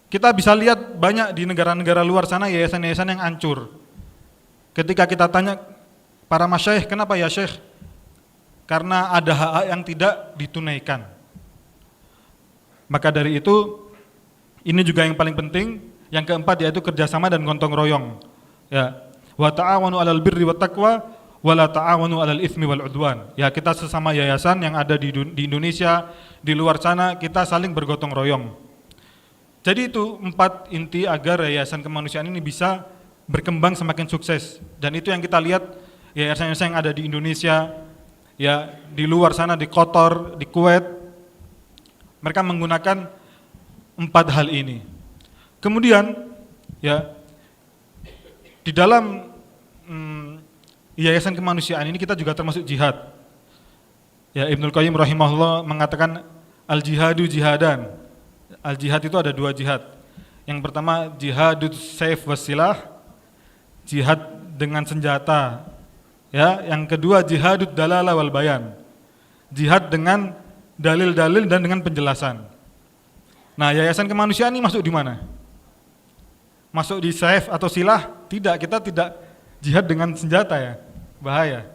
Kita bisa lihat banyak di negara-negara luar sana yayasan-yayasan yang hancur. Ketika kita tanya para masyayikh, kenapa ya syekh? Karena ada hak yang tidak ditunaikan. Maka dari itu, ini juga yang paling penting. Yang keempat yaitu kerjasama dan gotong royong. Ya, wa ta'awanu 'alal birri wat taqwa wa la ta'awanu 'alal itsmi wal 'udwan. Ya, kita sesama yayasan yang ada di Indonesia, di luar sana, kita saling bergotong royong. Jadi itu 4 inti agar Yayasan Kemanusiaan ini bisa berkembang semakin sukses. Dan itu yang kita lihat yayasan-yayasan yang ada di Indonesia, ya, di luar sana, di Qatar, di Kuwait, mereka menggunakan 4 hal ini. Kemudian, ya, di dalam Yayasan Kemanusiaan ini kita juga termasuk jihad. Ya, Ibnul Qayyim rahimahullah mengatakan al-jihadu jihadan. Al-jihad itu ada 2 jihad. Yang pertama jihadus sayf wasilah, jihad dengan senjata. Ya, yang kedua jihadud dalalah wal bayan, jihad dengan dalil-dalil dan dengan penjelasan. Nah, Yayasan Kemanusiaan ini masuk di mana? Masuk di sayf atau silah? Tidak, kita tidak jihad dengan senjata, ya, bahaya.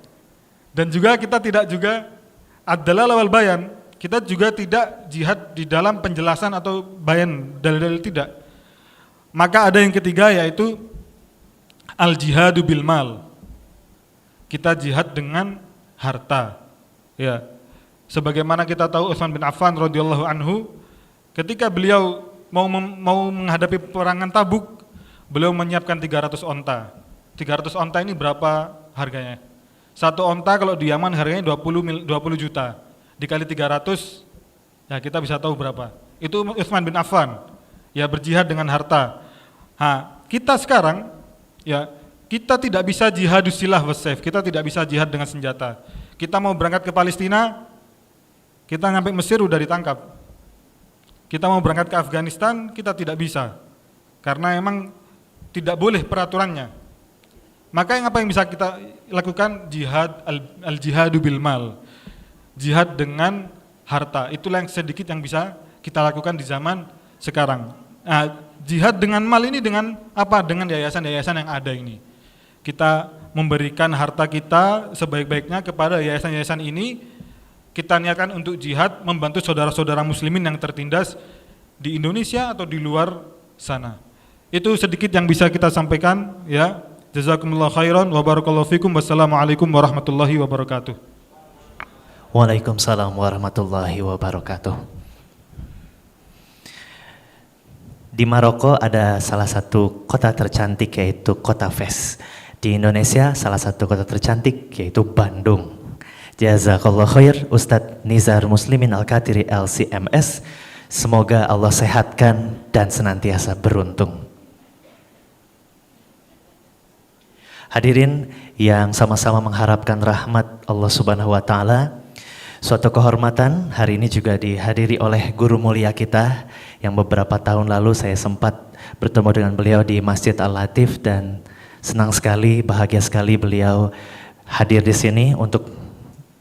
Dan juga kita tidak juga ad-dalalah wal bayan, kita juga tidak jihad di dalam penjelasan atau bayan dalil-dalil, tidak. Maka ada yang ketiga yaitu al-jihadu bil mal. Kita jihad dengan harta. Ya. Sebagaimana kita tahu Utsman bin Affan radhiyallahu anhu, ketika beliau mau menghadapi peperangan Tabuk, beliau menyiapkan 300 onta. 300 onta ini berapa harganya? Satu onta kalau di Yaman harganya 20 juta. Dikali 300, ya kita bisa tahu berapa. Itu Utsman bin Affan, ya, berjihad dengan harta. Nah, kita sekarang, ya, kita tidak bisa jihadus silah wasayf, kita tidak bisa jihad dengan senjata. Kita mau berangkat ke Palestina, kita sampai Mesir udah ditangkap. Kita mau berangkat ke Afghanistan, kita tidak bisa. Karena emang tidak boleh peraturannya. Maka apa yang bisa kita lakukan? Jihad, al-jihadu bil mal. Jihad dengan harta. Itulah yang sedikit yang bisa kita lakukan di zaman sekarang. Nah, jihad dengan mal ini dengan apa? Dengan yayasan-yayasan yang ada ini. Kita memberikan harta kita sebaik-baiknya kepada yayasan-yayasan ini. Kita niatkan untuk jihad membantu saudara-saudara muslimin yang tertindas di Indonesia atau di luar sana. Itu sedikit yang bisa kita sampaikan, ya. Jazakumullah khairan wa barakallahu fikum. Wassalamualaikum warahmatullahi wabarakatuh. Waalaikumsalam warahmatullahi wabarakatuh. Di Maroko ada salah satu kota tercantik yaitu kota Fes. Di Indonesia salah satu kota tercantik yaitu Bandung. Jazakallah khair Ustadz Nizar Muslimin Al-Katiri LCMS. Semoga Allah sehatkan dan senantiasa beruntung. Hadirin yang sama-sama mengharapkan rahmat Allah Subhanahu wa taala, suatu kehormatan hari ini juga dihadiri oleh guru mulia kita yang beberapa tahun lalu saya sempat bertemu dengan beliau di Masjid Al-Latif, dan senang sekali, bahagia sekali beliau hadir di sini untuk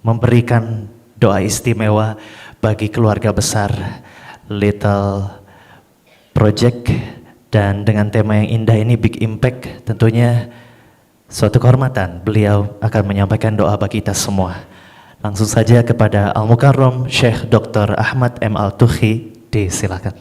memberikan doa istimewa bagi keluarga besar Little Project, dan dengan tema yang indah ini, Big Impact, tentunya suatu kehormatan beliau akan menyampaikan doa bagi kita semua. Langsung saja kepada Al-Mukarram Syekh Dr. Ahmad M. Al-Tuhi, disilakan.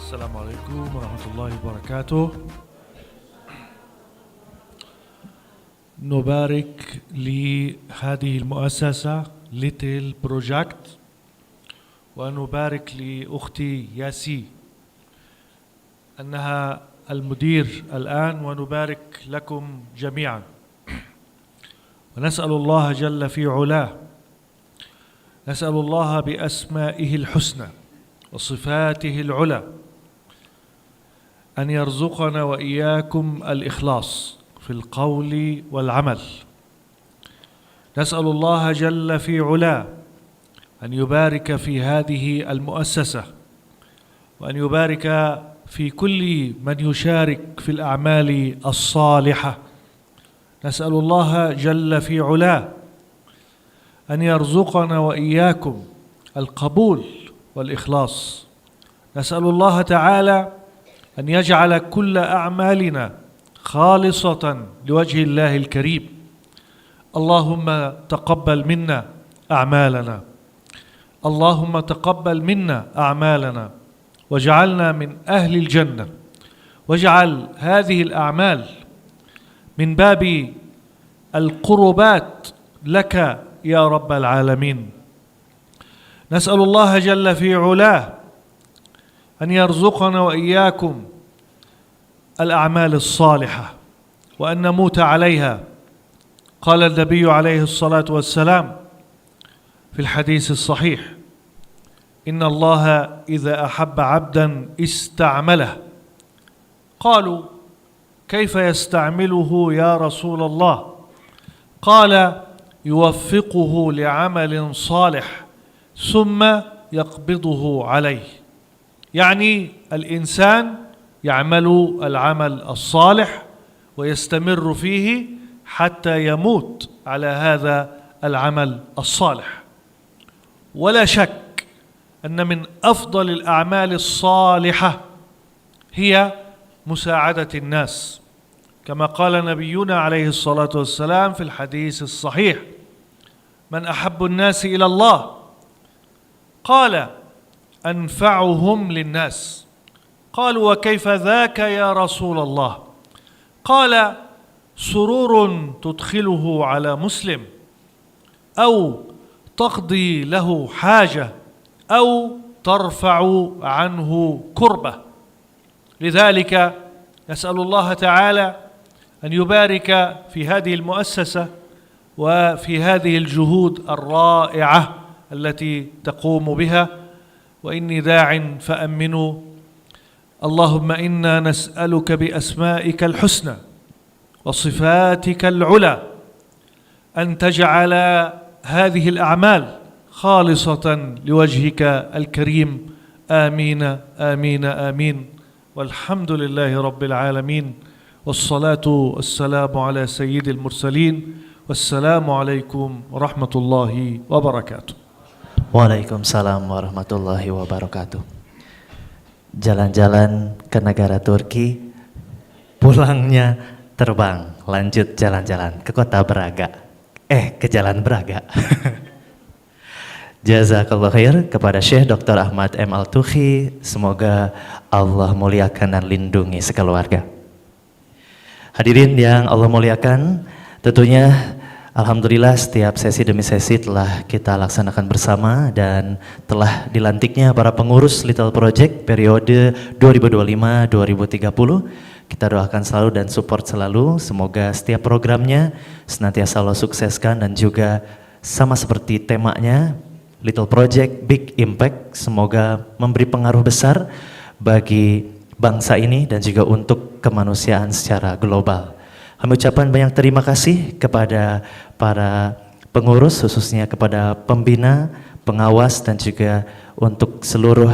Assalamualaikum warahmatullahi wabarakatuh. نبارك لهذه المؤسسة Little Project، ونبارك لأختي ياسي أنها المدير الآن، ونبارك لكم جميعا، ونسأل الله جل في علاه، نسأل الله بأسمائه الحسنى وصفاته العلى أن يرزقنا وإياكم الإخلاص في القول والعمل. نسأل الله جل في علاه أن يبارك في هذه المؤسسة، وأن يبارك في كل من يشارك في الأعمال الصالحة. نسأل الله جل في علاه أن يرزقنا وإياكم القبول والإخلاص. نسأل الله تعالى أن يجعل كل أعمالنا خالصة لوجه الله الكريم. اللهم تقبل منا أعمالنا، اللهم تقبل منا أعمالنا، واجعلنا من أهل الجنة، واجعل هذه الأعمال من باب القربات لك يا رب العالمين. نسأل الله جل في علاه أن يرزقنا وإياكم الأعمال الصالحة وأن نموت عليها. قال النبي عليه الصلاة والسلام في الحديث الصحيح: إن الله إذا أحب عبدا استعمله. قالوا: كيف يستعمله يا رسول الله؟ قال: يوفقه لعمل صالح ثم يقبضه عليه. يعني الإنسان يعمل العمل الصالح ويستمر فيه حتى يموت على هذا العمل الصالح. ولا شك أن من أفضل الأعمال الصالحة هي مساعدة الناس، كما قال نبينا عليه الصلاة والسلام في الحديث الصحيح: من أحب الناس إلى الله؟ قال: أنفعهم للناس. قالوا: وكيف ذاك يا رسول الله؟ قال: سرور تدخله على مسلم، أو تقضي له حاجة، أو ترفع عنه كربة. لذلك نسأل الله تعالى أن يبارك في هذه المؤسسة وفي هذه الجهود الرائعة التي تقوم بها. وإني داع فأمنوا. اللهم إنا نسألك بأسمائك الحسنى وصفاتك العلى أن تجعل هذه الأعمال خالصة لوجهك الكريم. آمين آمين آمين. والحمد لله رب العالمين، والصلاة والسلام على سيد المرسلين، والسلام عليكم ورحمة الله وبركاته. Waalaikumsalam warahmatullahi wabarakatuh. Jalan-jalan ke negara Turki, pulangnya terbang, lanjut jalan-jalan ke kota Braga. Ke Jalan Braga. Jazakallah khair kepada Syekh Dr. Ahmad M. Al-Tuhi. Semoga Allah muliakan dan lindungi sekeluarga. Hadirin yang Allah muliakan, tentunya alhamdulillah setiap sesi demi sesi telah kita laksanakan bersama dan telah dilantiknya para pengurus Little Project periode 2025-2030. Kita doakan selalu dan support selalu, semoga setiap programnya senantiasa Allah sukseskan dan juga sama seperti temanya Little Project Big Impact, semoga memberi pengaruh besar bagi bangsa ini dan juga untuk kemanusiaan secara global. Kami ucapkan banyak terima kasih kepada para pengurus, khususnya kepada pembina, pengawas, dan juga untuk seluruh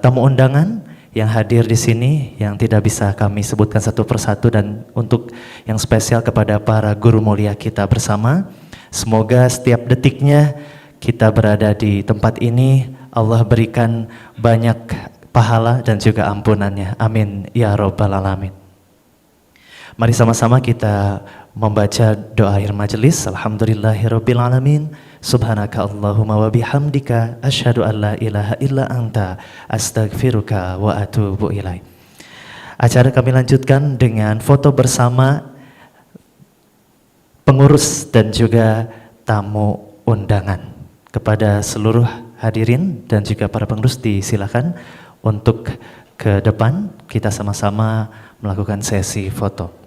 tamu undangan yang hadir di sini yang tidak bisa kami sebutkan satu persatu, dan untuk yang spesial kepada para guru mulia kita bersama. Semoga setiap detiknya kita berada di tempat ini Allah berikan banyak pahala dan juga ampunannya. Amin ya rabbal alamin. Mari sama-sama kita membaca doa akhir majelis. Alhamdulillahirabbil alamin. Subhanaka Allahumma wa bihamdika asyhadu an la ilaha illa anta astaghfiruka wa atubu ilaik. Acara kami lanjutkan dengan foto bersama pengurus dan juga tamu undangan. Kepada seluruh hadirin dan juga para pengurus disilakan untuk ke depan, kita sama-sama melakukan sesi foto.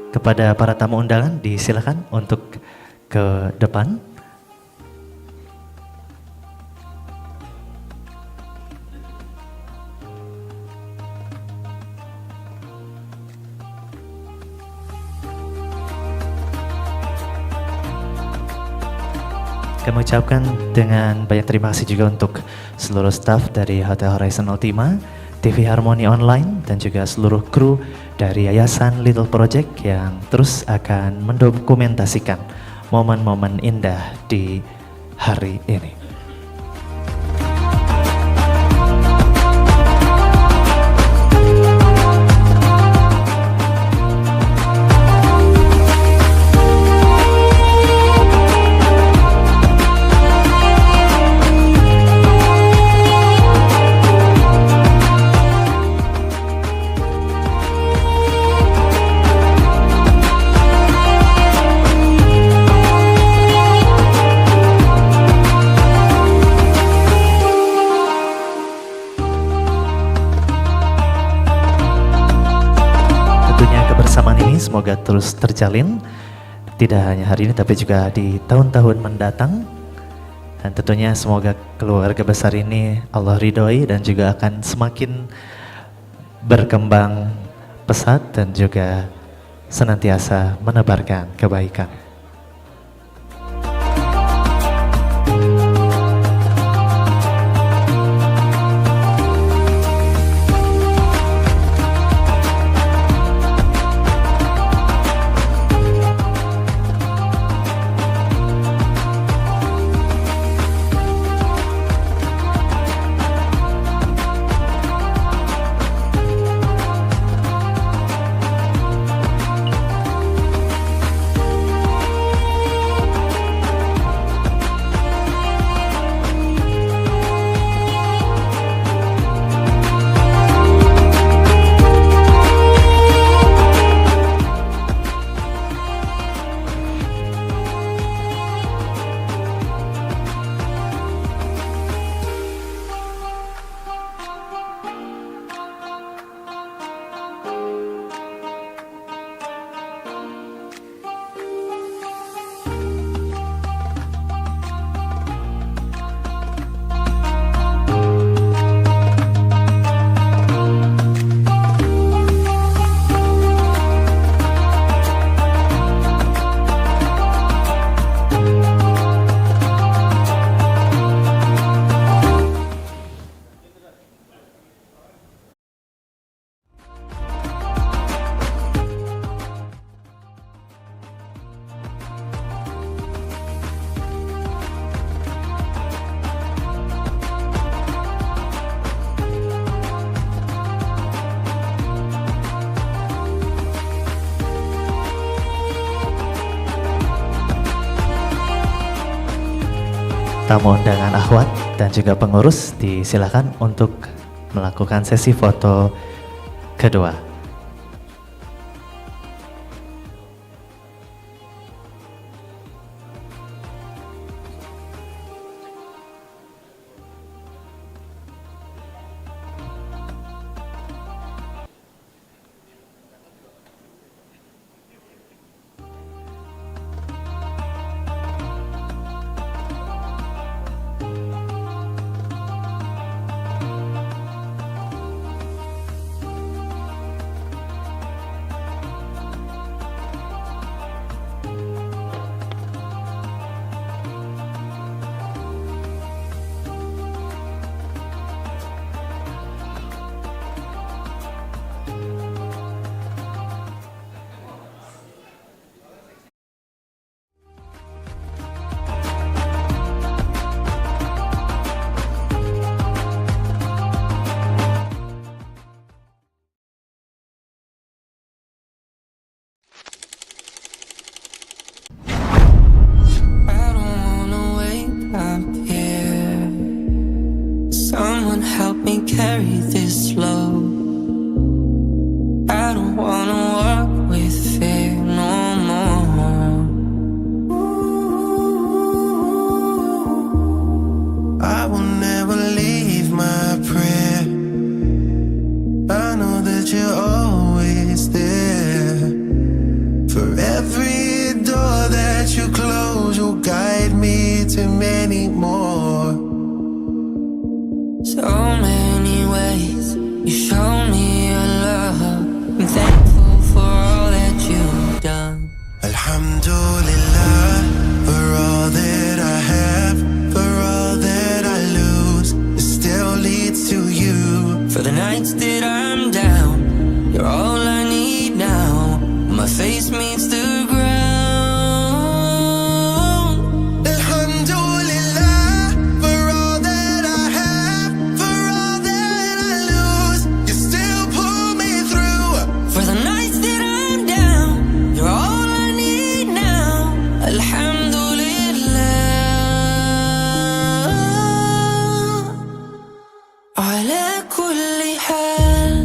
Kepada para tamu undangan disilakan untuk ke depan. Kami ucapkan dengan banyak terima kasih juga untuk seluruh staf dari Hotel Horizon Ultima, TV Harmony Online, dan juga seluruh kru dari Yayasan Little Project yang terus akan mendokumentasikan momen-momen indah di hari ini. Semoga terus terjalin, tidak hanya hari ini tapi juga di tahun-tahun mendatang. Dan tentunya semoga keluarga besar ini Allah ridhoi dan juga akan semakin berkembang pesat dan juga senantiasa menebarkan kebaikan. Tamu undangan akhwat dan juga pengurus disilakan untuk melakukan sesi foto kedua. anymore. So many ways you show me your love. I'm thankful for all that you've done. Alhamdulillah for all that I have, for all that I lose, it still leads to you. For the nights that I'm down, you're all I need now. My face meets the ground. Alhamdulillah for all that I have, for all that I lose, you still pull me through. For the nights that I'm down, you're all I need now. Alhamdulillah. Ala kulli hal.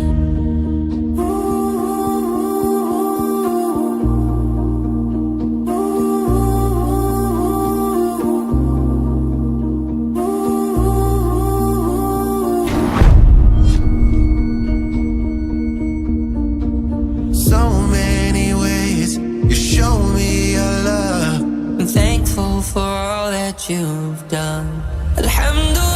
So many ways you show me your love. I'm thankful for all that you've done. Alhamdulillah.